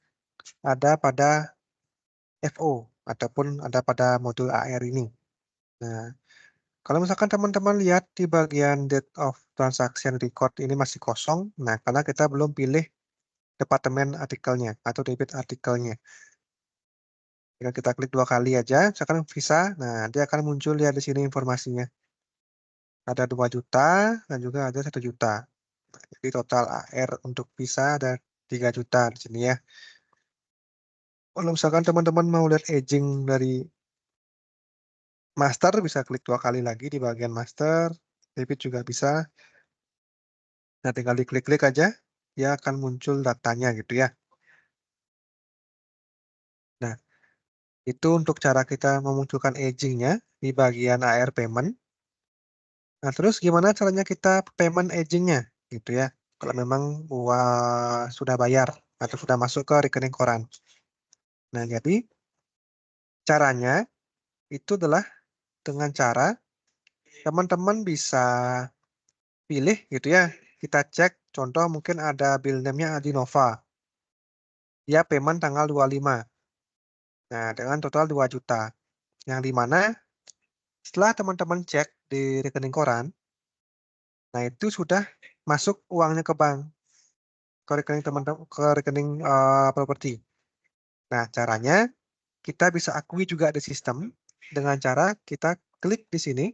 ada pada FO ataupun ada pada modul AR ini. Nah, kalau misalkan teman-teman lihat di bagian date of transaction record ini masih kosong, nah karena kita belum pilih departemen artikelnya atau debit artikelnya. Jika kita klik 2 kali aja, misalkan Visa, nah dia akan muncul ya di sini informasinya. Ada 2 juta dan juga ada 1 juta. Jadi total AR untuk Visa ada 3 juta di sini ya. Kalau misalkan teman-teman mau lihat aging dari master, bisa klik 2 kali lagi di bagian master. Debit juga bisa. Nah, tinggal diklik-klik aja, dia akan muncul datanya gitu ya. Nah, itu untuk cara kita memunculkan aging-nya di bagian AR payment. Nah, terus gimana caranya kita payment aging-nya gitu ya. Kalau memang sudah bayar atau sudah masuk ke rekening koran. Nah, jadi caranya itu adalah dengan cara teman-teman bisa pilih gitu ya. Kita cek contoh mungkin ada bill name-nya Adinova. Dia payment tanggal 25. Nah, dengan total 2 juta. Yang dimana setelah teman-teman cek di rekening koran, nah itu sudah masuk uangnya ke bank, ke rekening teman-teman, ke rekening properti. Nah, caranya kita bisa akui juga di sistem dengan cara kita klik di sini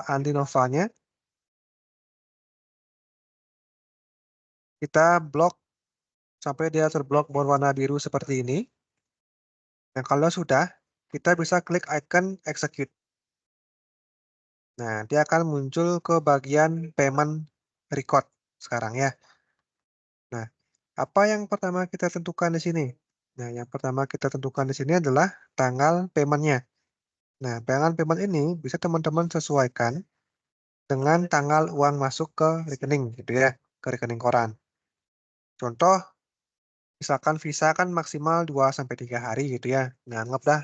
Andinova-nya, kita blok sampai dia terblok berwarna biru seperti ini. Nah, kalau sudah, kita bisa klik icon execute. Nah, dia akan muncul ke bagian payment record sekarang ya. Nah, apa yang pertama kita tentukan di sini? Nah, yang pertama kita tentukan di sini adalah tanggal payment-nya. Nah, tanggal payment ini bisa teman-teman sesuaikan dengan tanggal uang masuk ke rekening gitu ya, ke rekening koran. Contoh, misalkan Visa kan maksimal 2-3 hari gitu ya. Nah, anggap dah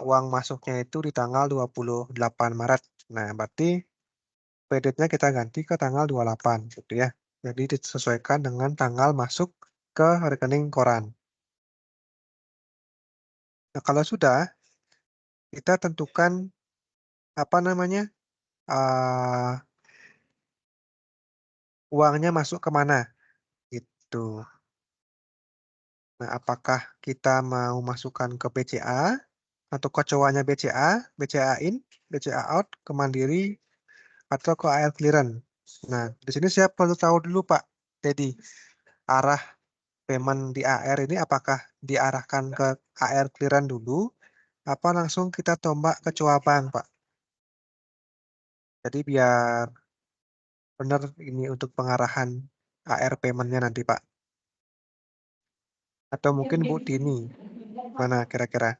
uang masuknya itu di tanggal 28 Maret. Nah, berarti pay-date-nya kita ganti ke tanggal 28 gitu ya. Jadi disesuaikan dengan tanggal masuk ke rekening koran. Nah, kalau sudah, kita tentukan uangnya masuk ke mana gitu. Nah, apakah kita mau masukkan ke BCA atau kecoanya BCA, BCA in, BCA out, ke Mandiri atau ke AR clearance. Nah, di sini saya perlu tahu dulu Pak. Jadi arah payment di AR ini apakah diarahkan ke AR clearance dulu apa langsung kita tombak ke Coa Bank, Pak? Jadi biar benar ini untuk pengarahan AR payment-nya nanti, Pak. Atau mungkin Bu Tini, mana kira-kira?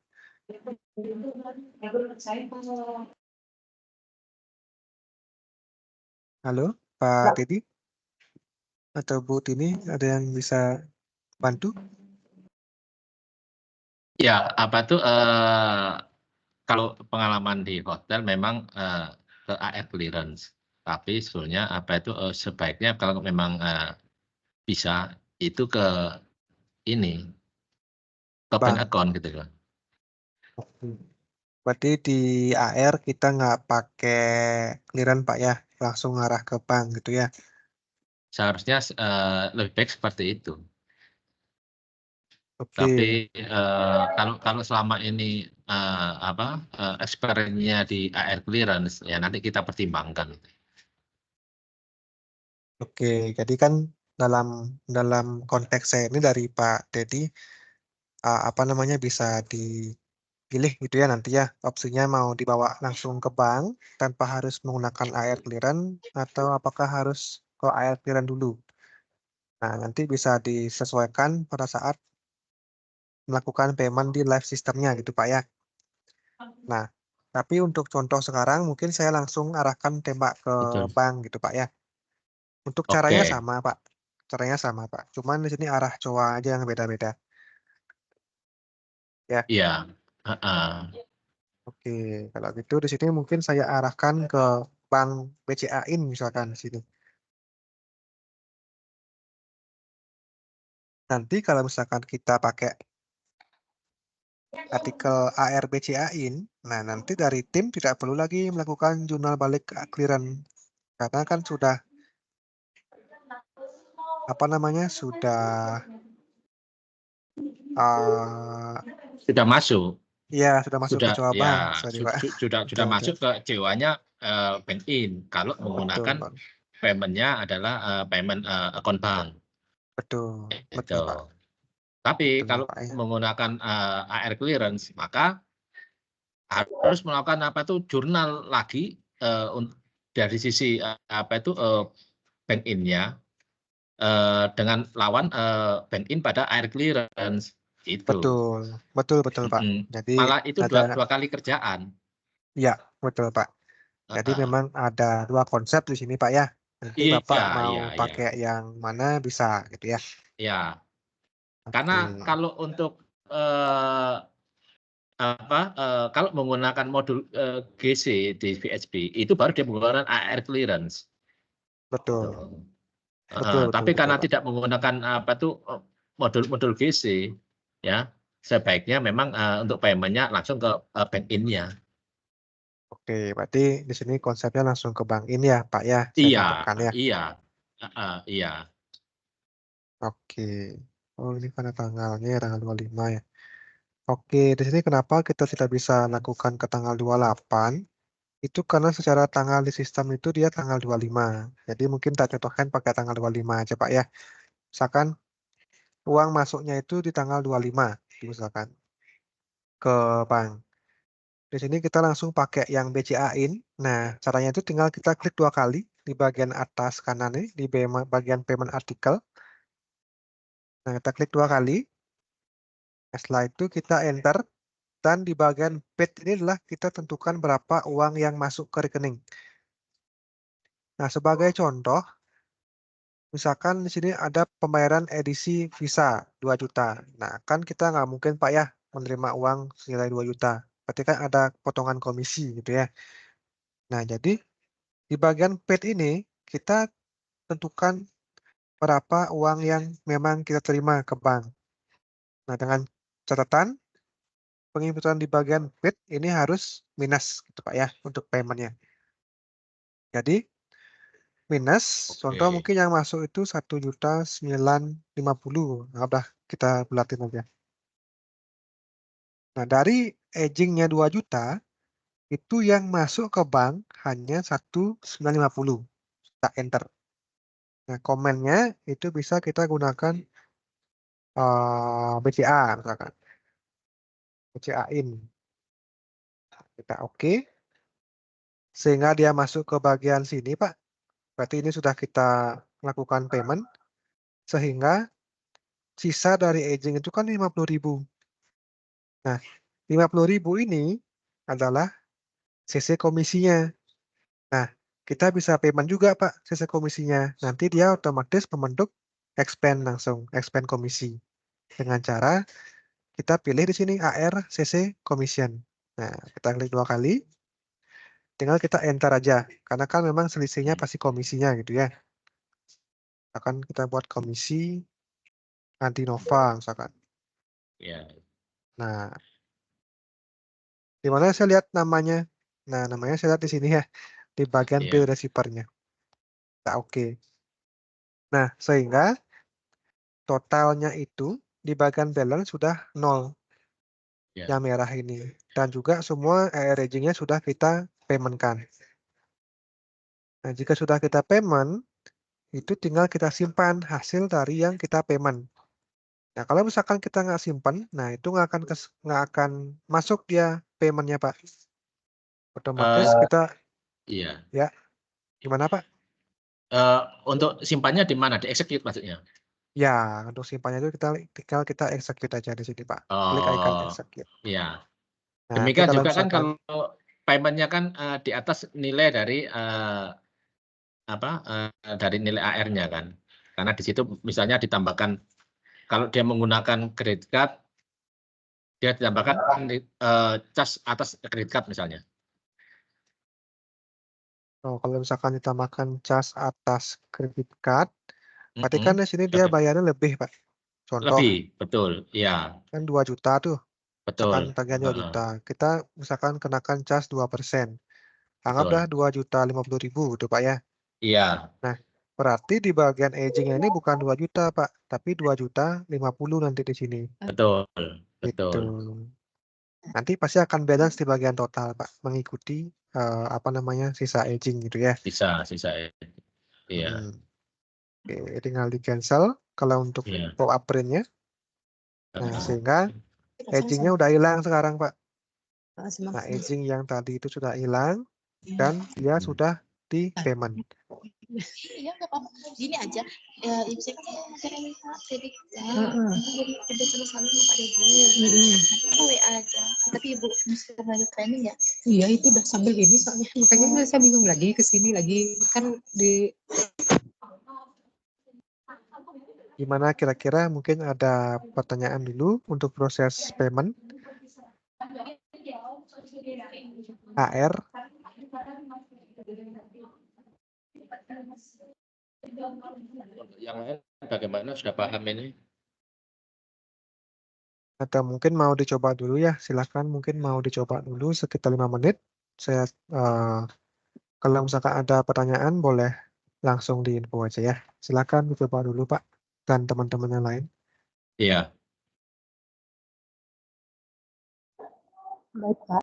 Halo, Pak Teddy? Atau Bu Tini, ada yang bisa bantu? Ya, apa tuh kalau pengalaman di hotel memang ke AR clearance. Tapi sebetulnya apa itu sebaiknya kalau memang bisa itu ke ini, ke bank Bank. account gitu loh. Berarti di AR kita nggak pakai clearance Pak ya, langsung ngarah ke bank gitu ya. Seharusnya lebih baik seperti itu. Oke, Tapi kalau selama ini experience-nya di AR clearance ya nanti kita pertimbangkan. oke. Jadi kan dalam dalam konteks saya ini dari Pak Dedi, apa namanya bisa dipilih gitu ya nanti ya opsinya mau dibawa langsung ke bank tanpa harus menggunakan AR clearance atau apakah harus ke AR clearance dulu. Nah, nanti bisa disesuaikan pada saat melakukan payment di live sistemnya gitu Pak ya. Nah, tapi untuk contoh sekarang mungkin saya langsung arahkan tembak ke Betul. bank gitu Pak ya. Untuk caranya Oke. sama Pak. Caranya sama Pak. Cuman di sini arah coa aja yang beda-beda. Ya. Iya. Heeh. Oke, kalau gitu di sini mungkin saya arahkan ke bank BCA-in misalkan di sini. Nanti kalau misalkan kita pakai artikel ARBCA-in, nah nanti dari tim tidak perlu lagi melakukan jurnal balik clearance karena kan sudah apa namanya sudah Sudah masuk. ya sudah masuk ke Sudah coa bank, ya sorry Pak. sudah Betul, betul. masuk ke COA-nya bank in kalau Betul, menggunakan Pak. payment-nya adalah payment account bank. Betul, betul Gitu. Pak. Tapi Betul kalau Pak ya. menggunakan AR clearance maka harus melakukan apa tuh jurnal lagi dari sisi apa itu bank in-nya dengan lawan bank in pada AR clearance itu. Betul, betul Pak. Jadi Malah itu ada dua kali kerjaan. ya, betul Pak. Jadi memang ada dua konsep di sini Pak ya. Nanti Bapak mau Iya. pakai yang mana bisa gitu ya. Ya, karena Oke. kalau untuk kalau menggunakan modul GC di VHP itu baru dia menggunakan AR clearance. Betul. Tuh. Betul Tapi karena Pak. tidak menggunakan modul GC, ya sebaiknya memang untuk payment-nya langsung ke bank in-nya. Oke, berarti di sini konsepnya langsung ke bank ini ya, Pak ya. Saya Iya, simpulkan ya. iya. Oke. Oh, ini karena tanggalnya ya, tanggal 25 ya. Oke, di sini kenapa kita tidak bisa lakukan ke tanggal 28? Itu karena secara tanggal di sistem itu dia tanggal 25. Jadi mungkin tak contohkan pakai tanggal 25 aja, Pak ya. Misalkan uang masuknya itu di tanggal 25, misalkan ke bank. Di sini kita langsung pakai yang BCA-in. Nah, caranya itu tinggal kita klik 2 kali di bagian atas kanan nih, di bagian payment artikel. Nah, kita klik 2 kali. Nah, setelah itu kita enter. Dan di bagian paid ini adalah kita tentukan berapa uang yang masuk ke rekening. Nah, sebagai contoh, misalkan di sini ada pembayaran edisi Visa 2 juta. Nah, kan kita nggak mungkin Pak ya menerima uang senilai 2 juta. Berarti kan ada potongan komisi gitu ya. Nah, jadi di bagian paid ini kita tentukan berapa uang yang memang kita terima ke bank. Nah, dengan catatan penginputan di bagian paid ini harus minus gitu Pak ya untuk paymentnya. Jadi minus, contoh Oke. mungkin yang masuk itu 1.950.000. Nah, udah kita bulatin aja. Nah, dari agingnya 2 juta, itu yang masuk ke bank hanya 1.950. Kita enter. Nah, komennya itu bisa kita gunakan BCA misalkan. BCA-in. Kita oke. Sehingga dia masuk ke bagian sini, Pak. Berarti ini sudah kita lakukan payment. Sehingga sisa dari aging itu kan 50.000. Nah, 50.000 ini adalah CC komisinya. Nah, kita bisa payment juga, Pak, CC komisinya. Nanti dia otomatis membentuk expand langsung, expand komisi. Dengan cara kita pilih di sini AR CC commission. Nah, kita klik 2 kali. Tinggal kita enter aja. Karena kan memang selisihnya pasti komisinya gitu ya. Akan kita buat komisi anti nova misalkan. Ya. Nah, di mana saya lihat namanya? Nah, namanya saya lihat di sini ya, di bagian Iya. bill receiver-nya. Nah, oke. Nah, sehingga totalnya itu di bagian balance sudah 0 Ya. yang merah ini. Dan juga semua arranging-nya sudah kita payment-kan. Nah, jika sudah kita payment, itu tinggal kita simpan hasil dari yang kita payment. Nah, kalau misalkan kita nggak simpan, nah itu nggak akan masuk dia payment-nya, Pak. Otomatis kita, Iya. ya, gimana, Pak? Untuk simpannya di mana? Di execute maksudnya? Ya, untuk simpannya itu tinggal kita execute aja di sini, Pak. Klik icon Oh, execute. iya. Nanti Demikian kalau juga kan misalkan, kalau payment-nya kan di atas nilai dari dari nilai AR-nya kan. Karena di situ misalnya ditambahkan kalau dia menggunakan credit card, dia ditambahkan charge atas credit card misalnya. kalau misalkan ditambahkan cas atas credit card, berarti kan Mm-mm. di sini dia bayarnya lebih, Pak. Contoh, Lebih, betul. Iya, kan 2 juta tuh. Misalkan betul. tagihan 2 juta. Kita misalkan kenakan cas 2%. Anggaplah Betul. 2.050.000 gitu, Pak ya. Iya, Nah, berarti di bagian aging ini bukan 2 juta, Pak, tapi 2.050.000 nanti di sini. betul. Gitu. Betul. Nanti pasti akan balance di bagian total, Pak, mengikuti sisa aging gitu ya. Bisa. Iya. Hmm. Oke, tinggal di cancel kalau untuk Iya. pop up print-nya. Nah, sehingga aging-nya udah hilang sekarang, Pak. Nah, aging yang tadi itu sudah hilang dan dia sudah di payment. Iya nggak apa-apa. Gini aja, saya kan materi jadi kerja sama Pak Debu. Nanti aku WA aja. Tapi Ibu mesti lanjut training ya? Iya, itu udah sambil ini soalnya. Makanya saya bingung lagi ke sini lagi kan di Gimana kira-kira mungkin ada pertanyaan dulu untuk proses payment AR. Yang lain bagaimana? Sudah paham ini? Atau mungkin mau dicoba dulu ya, silakan mungkin mau dicoba dulu sekitar 5 menit. Saya kalau misalkan ada pertanyaan boleh langsung diinfo aja ya. Silakan dicoba dulu Pak dan teman-teman yang lain. Iya. baik Pak.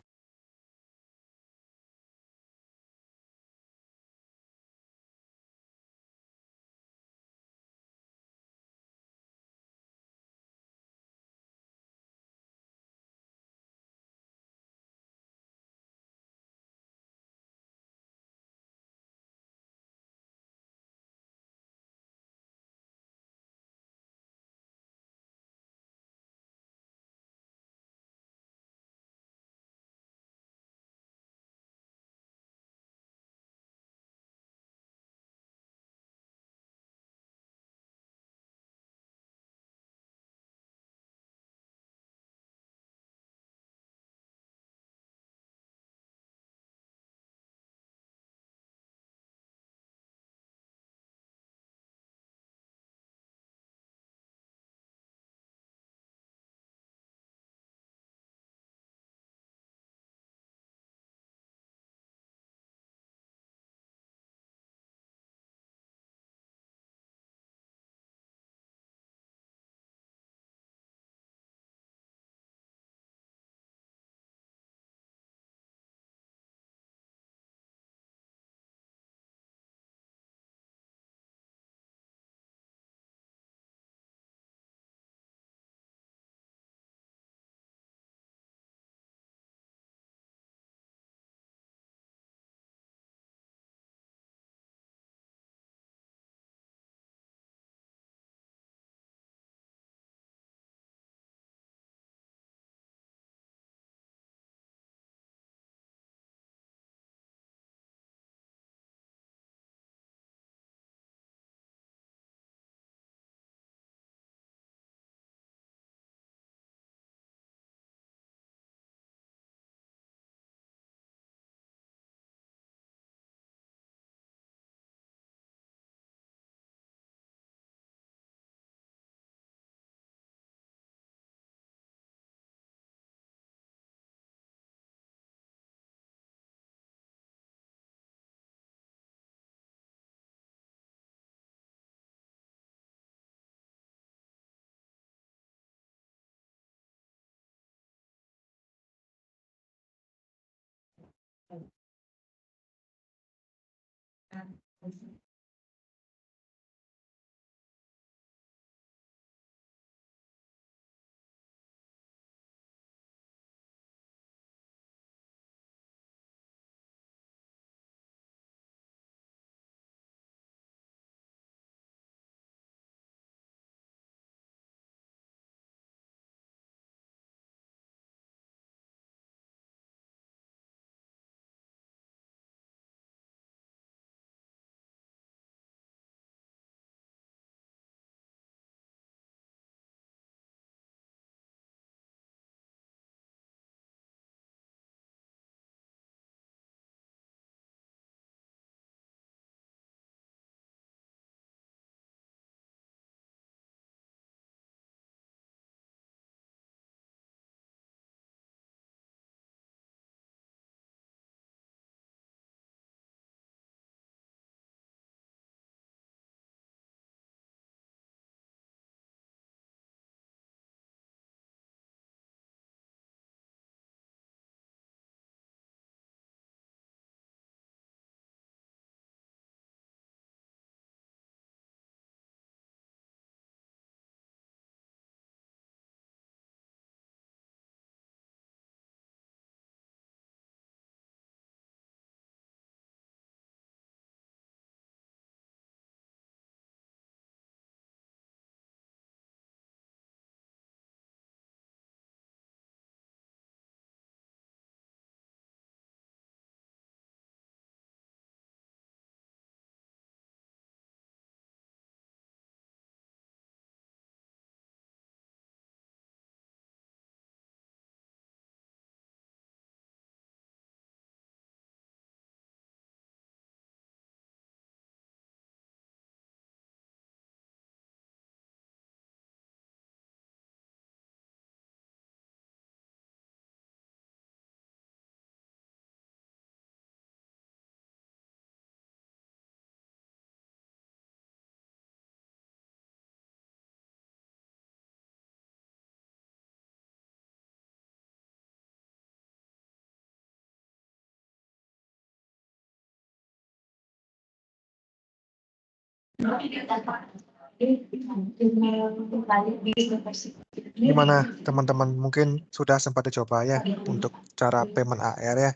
Gimana teman-teman, mungkin sudah sempat dicoba ya untuk cara payment AR ya.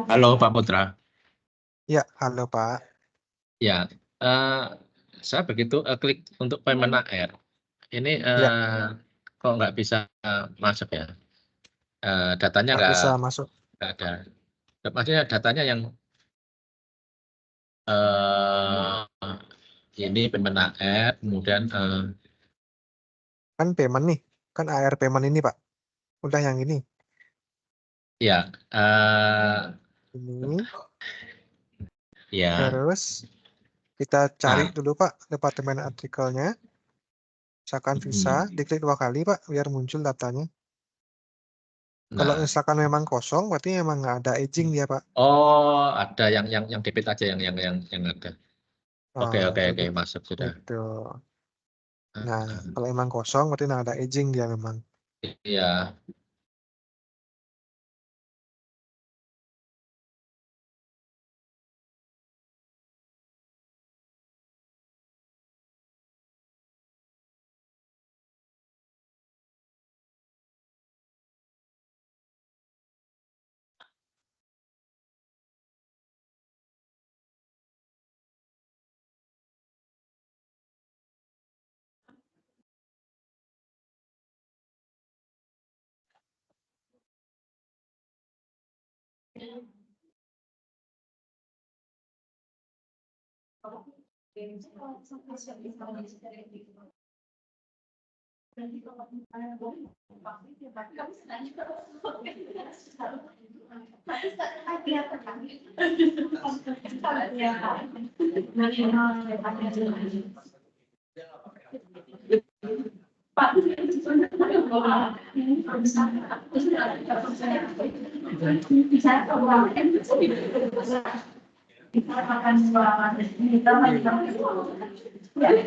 Halo Pak Putra. Ya, halo Pak. Ya, saya begitu klik untuk payment AR. Ini Ya. kok nggak bisa masuk ya? Datanya Nggak bisa masuk. nggak ada. Maksudnya datanya yang ini payment AR, kemudian Kan payment nih, kan AR payment ini Pak. Udah yang ini. ya, Ini. ya. Terus kita cari dulu Pak departemen artikelnya. Misalkan visa, diklik 2 kali Pak, biar muncul datanya. Kalau Nah, misalkan memang kosong, berarti memang nggak ada aging dia Pak. oh, ada yang debit aja yang ada. Oke, Jadi masuk sudah. itu. Nah, kalau memang kosong, berarti nggak ada aging dia memang. Iya.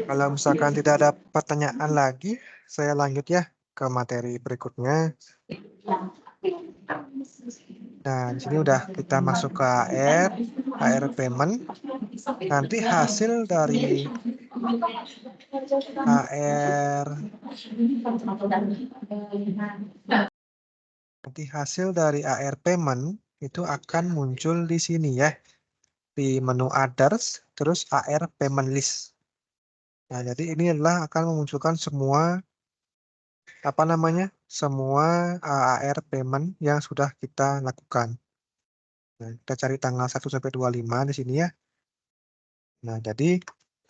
Kalau misalkan tidak ada pertanyaan lagi, saya lanjut ya ke materi berikutnya. Nah, di sini udah kita masuk ke AR payment. Nanti hasil dari AR payment itu akan muncul di sini ya, di menu others, terus AR payment list. Nah, jadi ini adalah akan memunculkan semua semua AR payment yang sudah kita lakukan. Nah, kita cari tanggal 1 sampai 25 di sini ya. Nah, jadi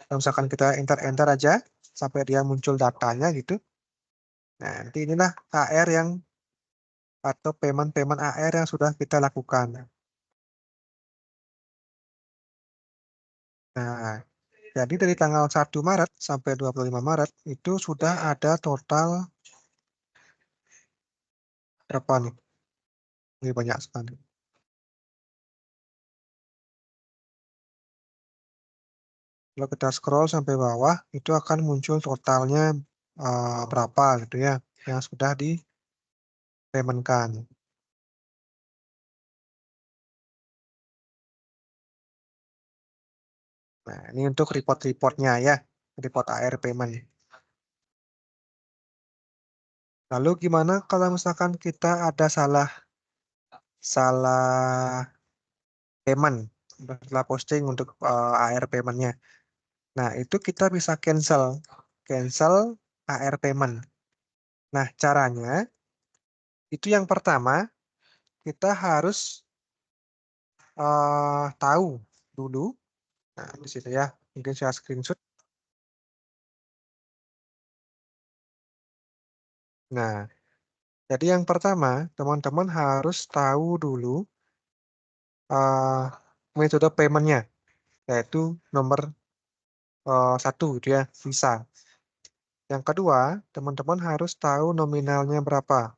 kalau misalkan kita enter aja sampai dia muncul datanya gitu. Nah, nanti inilah AR atau payment AR yang sudah kita lakukan. Nah, jadi dari tanggal 1 Maret sampai 25 Maret itu sudah ada total berapa nih? Ini banyak sekali. Kalau kita scroll sampai bawah, itu akan muncul totalnya berapa gitu ya, yang sudah di payment-kan. Nah, ini untuk report-reportnya ya, report AR payment. Lalu gimana kalau misalkan kita ada salah payment, salah posting untuk AR payment-nya. Nah, itu kita bisa cancel AR payment. Nah, caranya itu yang pertama kita harus tahu dulu. Nah, di situ ya, mungkin saya screenshot. Nah, jadi yang pertama teman-teman harus tahu dulu metode payment-nya, yaitu nomor 1 gitu ya, Visa. Yang kedua, teman-teman harus tahu nominalnya berapa.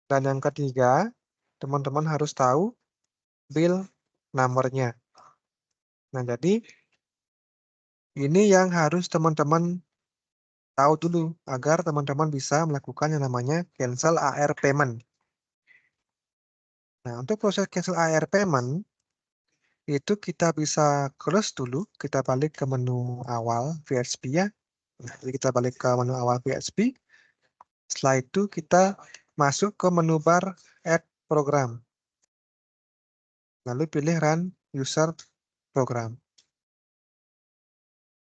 Dan yang ketiga, teman-teman harus tahu bill number-nya. Nah, jadi ini yang harus teman-teman tahu dulu agar teman-teman bisa melakukan yang namanya cancel AR payment. Nah, untuk proses cancel AR payment itu kita bisa close dulu, kita balik ke menu awal VHP ya. Nah, jadi kita balik ke menu awal VHP. Setelah itu kita masuk ke menu bar add program. Lalu pilih run user program.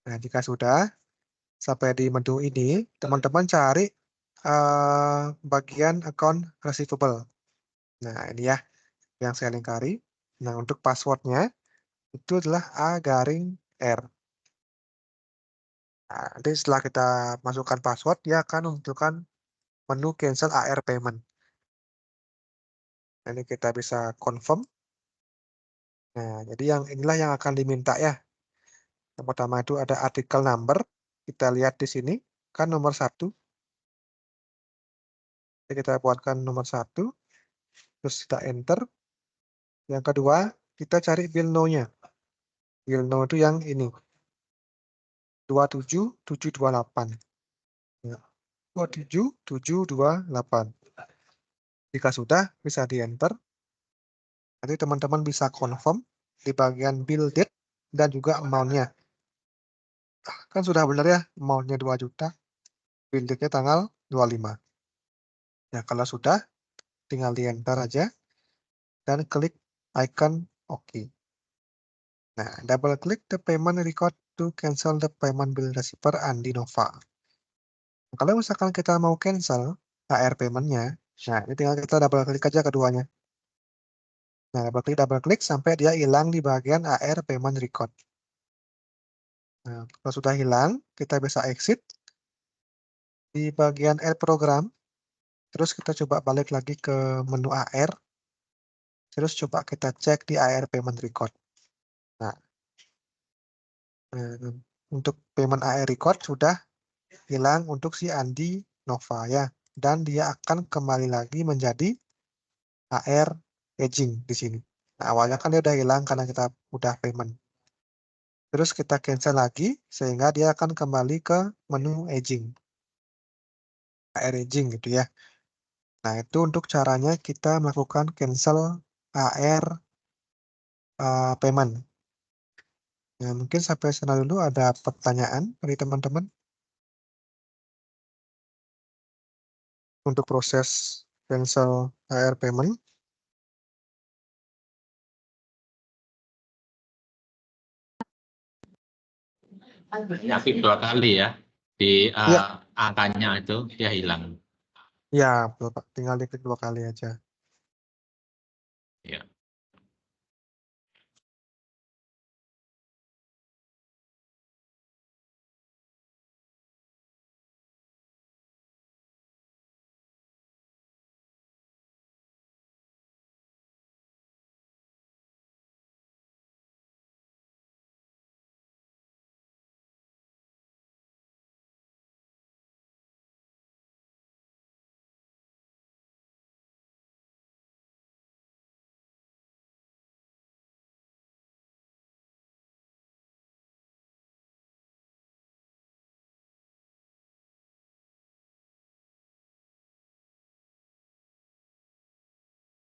Nah, jika sudah sampai di menu ini, teman-teman cari bagian account receivable. Nah, ini ya yang saya lingkari. Nah, untuk passwordnya itu adalah A_R. Nah, nanti setelah kita masukkan password, dia akan menunjukkan menu cancel AR payment. Nah, ini kita bisa confirm. Nah, jadi inilah yang akan diminta ya. Yang pertama itu ada artikel number. Kita lihat di sini, kan nomor 1. Jadi kita buatkan nomor 1. Terus kita enter. Yang kedua, kita cari bill now-nya. Bill now itu yang ini. 27728. Ya. 27728. Jika sudah, bisa di-enter. Nanti teman-teman bisa confirm di bagian bill date dan juga amount-nya. Kan sudah benar ya, amount-nya 2 juta. Bill date-nya tanggal 25. Ya, kalau sudah, tinggal di-enter aja. Dan klik icon OK. Nah, double klik the payment record to cancel the payment bill receiver Andi Nova. Kalau misalkan kita mau cancel AR payment-nya, nah ini tinggal kita double klik aja keduanya. Nah, double klik sampai dia hilang di bagian AR payment record. Nah, kalau sudah hilang, kita bisa exit di bagian add program. Terus kita coba balik lagi ke menu AR. Terus coba kita cek di AR payment record. Nah, untuk payment AR record sudah hilang untuk si Andi Nova ya. Dan dia akan kembali lagi menjadi AR aging di sini. Nah, awalnya kan dia udah hilang karena kita udah payment. Terus kita cancel lagi sehingga dia akan kembali ke menu aging. AR aging gitu ya. Nah, itu untuk caranya kita melakukan cancel AR payment. Nah, mungkin sampai sana dulu ada pertanyaan dari teman-teman untuk proses cancel AR payment. Aktif 2 kali ya. Di Ya. angkanya itu dia hilang. Ya, betul Pak. Tinggal diklik 2 kali aja. Ya.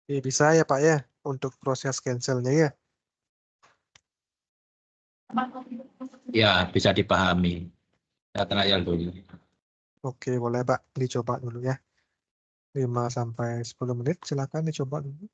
Oke, bisa ya Pak ya untuk proses cancelnya ya. Ya, bisa dipahami. Saya trial dulu. Oke, boleh Pak dicoba dulu ya. 5 sampai 10 menit silakan dicoba dulu.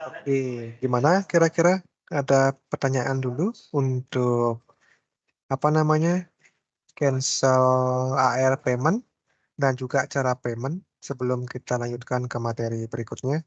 Oke, gimana kira-kira? Ada pertanyaan dulu untuk apa namanya, cancel AR payment dan juga cara payment sebelum kita lanjutkan ke materi berikutnya?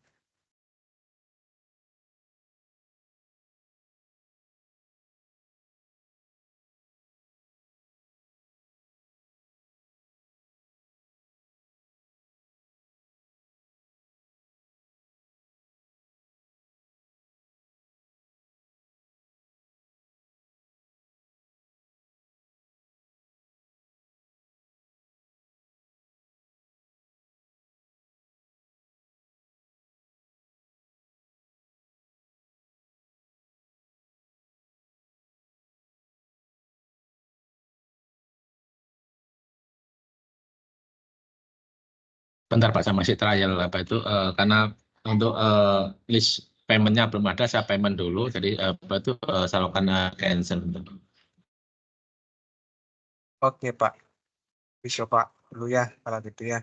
Bentar Pak, saya masih trial apa itu karena untuk list paymentnya belum ada, saya payment dulu. Jadi apa itu saya lakukan cancel. Oke Pak, bisa Pak dulu ya kalau gitu ya.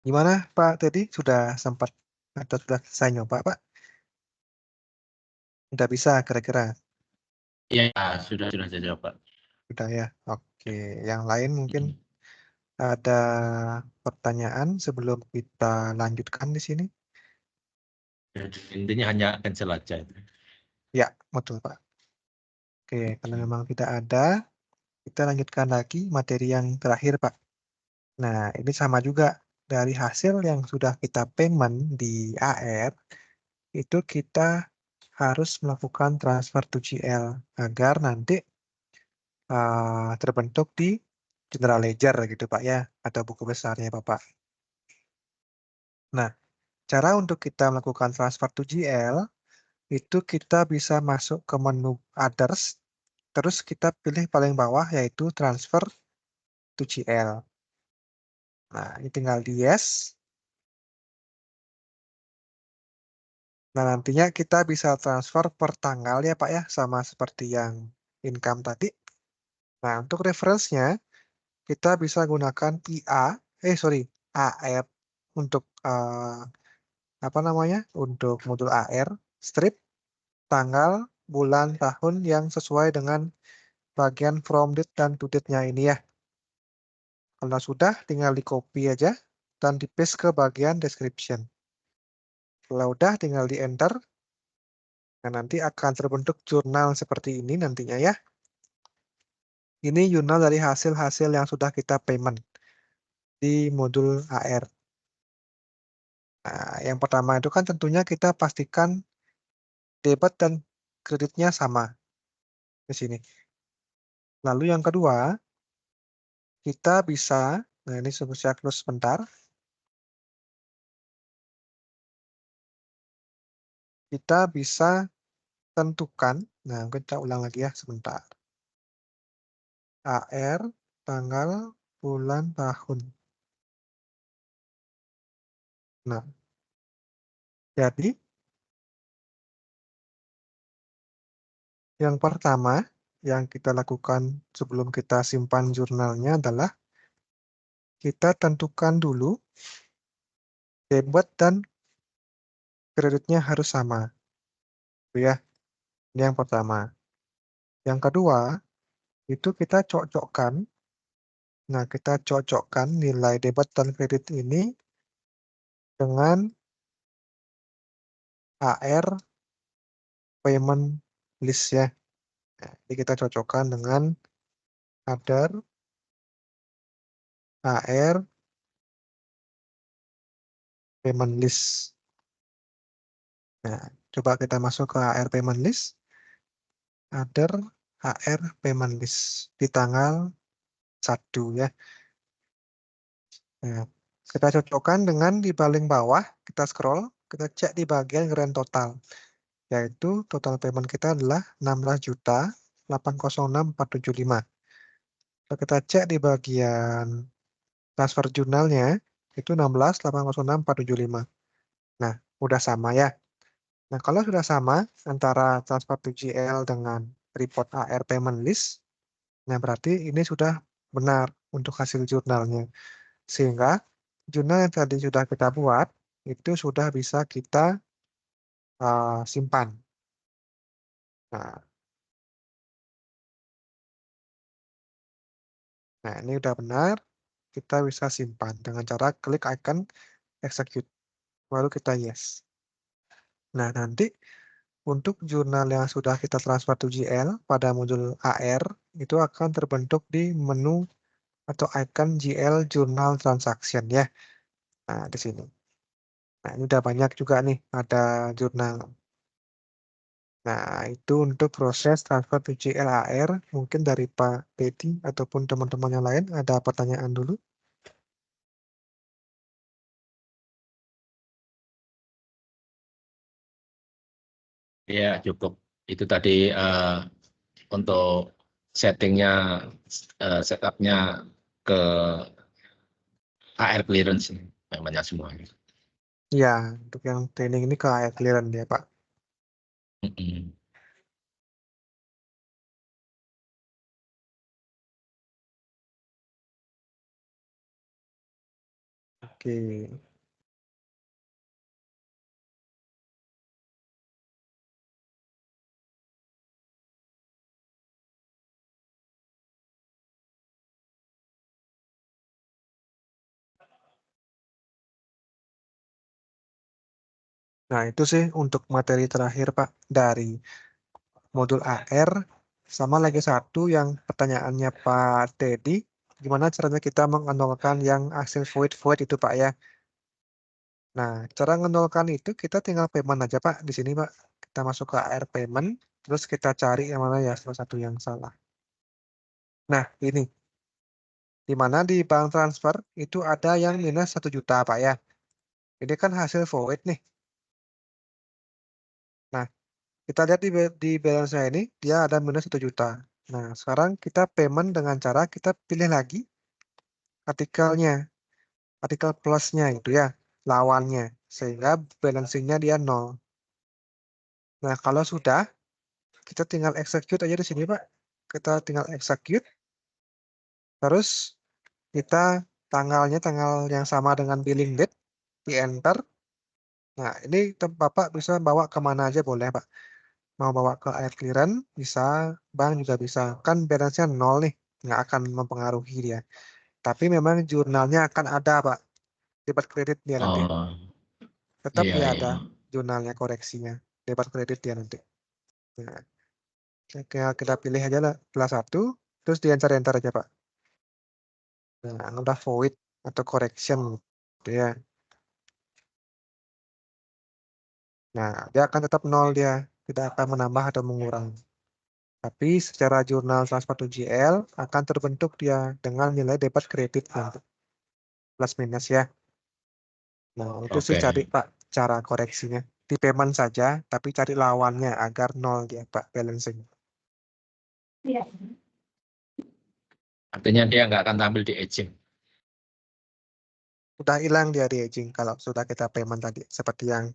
Gimana Pak Teddy? Sudah sempat atau sudah selesai nyoba Pak? Udah bisa kira-kira? Iya, sudah saya coba. Sudah ya. Oke. Yang lain mungkin Mm. ada pertanyaan sebelum kita lanjutkan di sini? Jadi, intinya hanya cancel aja. Ya, betul Pak. Oke, kalau memang tidak ada, kita lanjutkan lagi materi yang terakhir Pak. Nah, ini sama juga. Dari hasil yang sudah kita payment di AR, itu kita harus melakukan transfer to GL agar nanti terbentuk di general ledger gitu Pak ya, atau buku besarnya Bapak. Nah, cara untuk kita melakukan transfer to GL, itu kita bisa masuk ke menu others, terus kita pilih paling bawah yaitu transfer to GL. Nah, ini tinggal di yes. Nah, nantinya kita bisa transfer per tanggal ya Pak ya, sama seperti yang income tadi. Nah, untuk reference-nya, kita bisa gunakan AR untuk apa namanya? Untuk modul AR, strip, tanggal, bulan, tahun yang sesuai dengan bagian from date dan to date-nya ini ya. Kalau sudah, tinggal di copy aja dan di paste ke bagian description. Kalau udah, tinggal di enter. Nah, nanti akan terbentuk jurnal seperti ini nantinya ya. Ini jurnal dari hasil-hasil yang sudah kita payment di modul AR. Nah, yang pertama itu kan tentunya kita pastikan debit dan kreditnya sama di sini. Lalu yang kedua, kita bisa, nah ini saya close sebentar. Kita bisa tentukan, nah kita ulang lagi ya sebentar. AR, tanggal, bulan, tahun. Nah, jadi yang pertama yang kita lakukan sebelum kita simpan jurnalnya adalah kita tentukan dulu debit dan kreditnya harus sama. Itu ya, ini yang pertama. Yang kedua, itu kita cocokkan. Nah, kita cocokkan nilai debit dan kredit ini dengan AR payment list ya. Nah, ini kita cocokkan dengan other AR payment list. Nah, coba kita masuk ke AR payment list. Other AR payment list di tanggal 1 ya. Nah, kita cocokkan dengan di paling bawah, kita scroll, kita cek di bagian grand total. Yaitu total payment kita adalah 16.806.475. Kalau kita cek di bagian transfer jurnalnya, itu 16.806.475. Nah, udah sama ya. Nah, kalau sudah sama antara transfer to GL dengan report AR payment list, nah berarti ini sudah benar untuk hasil jurnalnya. Sehingga jurnal yang tadi sudah kita buat, itu sudah bisa kita simpan. Nah, ini udah benar. Kita bisa simpan dengan cara klik icon execute. Baru kita yes. Nah, nanti untuk jurnal yang sudah kita transfer to GL pada modul AR, itu akan terbentuk di menu atau icon GL Journal Transaction ya. Nah, di sini. Nah, ini udah banyak juga nih, ada jurnal. Nah, itu untuk proses transfer to GL AR. Mungkin dari Pak Teddy ataupun teman-teman yang lain ada pertanyaan dulu. Ya, cukup. Itu tadi untuk settingnya, setupnya ke AR clearance namanya semuanya. Ya, untuk yang training ini ke AR clearance ya, Pak. Oke. Oke. Nah, itu sih untuk materi terakhir, Pak, dari modul AR. Sama lagi satu yang pertanyaannya Pak Teddy, gimana caranya kita mengenolkan yang hasil void itu, Pak, ya. Nah, cara mengenolkan itu kita tinggal payment aja, Pak, di sini, Pak. Kita masuk ke AR payment, terus kita cari yang mana ya salah satu yang salah. Nah, ini. Di mana di bank transfer itu ada yang minus 1 juta, Pak, ya. Ini kan hasil void nih. Nah, kita lihat di balance ini, dia ada minus 1 juta. Nah, sekarang kita payment dengan cara kita pilih lagi artikelnya, artikel plusnya itu ya, lawannya. Sehingga balancingnya dia 0. Nah, kalau sudah, kita tinggal execute aja di sini, Pak. Kita tinggal execute. Terus kita tanggal yang sama dengan billing date, di enter. Nah, ini Bapak bisa bawa kemana aja boleh, Pak. Mau bawa ke air clearance, bisa, bank juga bisa. Kan balance-nya 0 nih, nggak akan mempengaruhi dia. Tapi memang jurnalnya akan ada, Pak. Debit kredit dia nanti. Oh, Tetap iya, dia iya. ada jurnalnya koreksinya. Debit kredit dia nanti. Nah, kita pilih aja lah kelas 1, terus di enter aja, Pak. Nah, udah void atau correction gitu ya. Nah, dia akan tetap 0 dia. Tidak akan menambah atau mengurang. Tapi secara jurnal transfer to GL akan terbentuk dia dengan nilai debit kredit nanti. Plus minus ya. Nah, itu sih Oke. cari Pak cara koreksinya. Di payment saja, tapi cari lawannya agar 0 dia Pak balancing. Artinya dia nggak akan tampil di aging. Sudah hilang dia di aging kalau sudah kita payment tadi. Seperti yang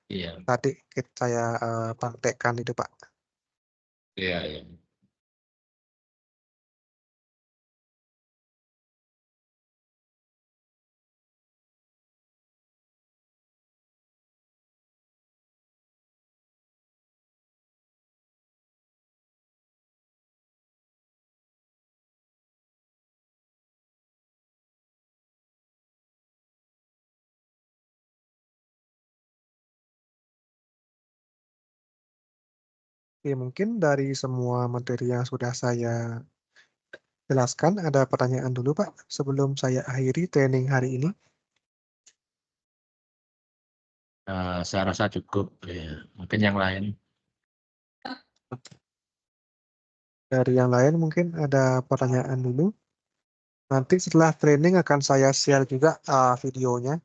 Iya, tadi saya praktekkan itu Pak. iya, iya. Oke, mungkin dari semua materi yang sudah saya jelaskan, ada pertanyaan dulu Pak sebelum saya akhiri training hari ini. Saya rasa cukup. Ya. Mungkin yang lain. Dari yang lain mungkin ada pertanyaan dulu. Nanti setelah training akan saya share juga videonya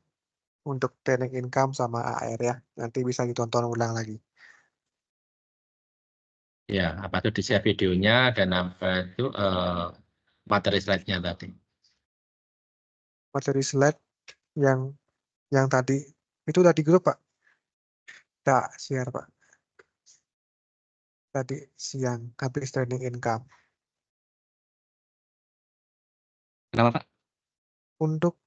untuk training income sama AR ya. Nanti bisa ditonton ulang lagi. Ya, apa itu di-share videonya dan apa itu materi slide-nya tadi. Materi slide yang tadi itu udah di grup Pak. Tak share Pak. Tadi siang habis training income. Kenapa, Pak? Untuk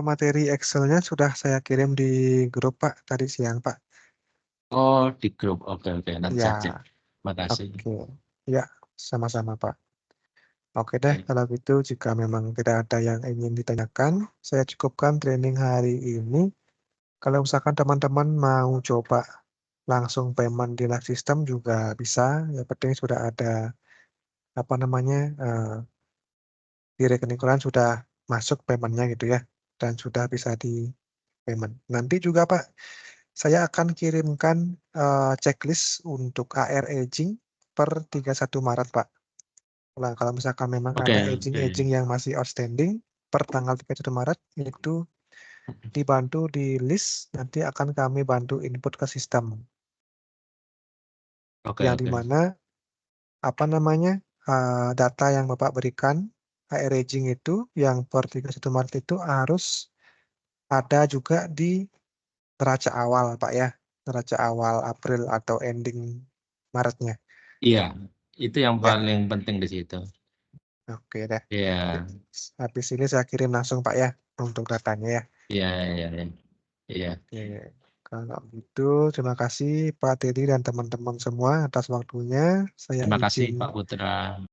materi Excel-nya sudah saya kirim di grup Pak tadi siang Pak. Oh, di grup. Oke, nanti Ya, saya cek. Makasih. oke. Ya, sama-sama Pak. Oke deh, kalau gitu jika memang tidak ada yang ingin ditanyakan, saya cukupkan training hari ini. Kalau misalkan teman-teman mau coba langsung payment di live system juga bisa. Yang penting sudah ada apa namanya di rekening kalian sudah masuk paymentnya gitu ya, dan sudah bisa di payment. Nanti juga Pak, saya akan kirimkan checklist untuk AR aging per 31 Maret Pak. Nah, kalau misalkan memang Oke, ada oke. aging yang masih outstanding per tanggal 31 Maret itu dibantu di list, nanti akan kami bantu input ke sistem. Oke, Yang oke. dimana apa namanya data yang Bapak berikan AR aging itu yang per 31 Maret itu harus ada juga di neraca awal Pak ya, neraca awal April atau ending Maretnya. Iya, itu yang Ya, paling penting di situ. oke deh. Iya. Habis ini saya kirim langsung Pak ya untuk datanya ya. Iya, iya, iya. Oke. Kalau gitu, terima kasih Pak Teddy dan teman-teman semua atas waktunya. Saya Terima kasih izin Pak Putra.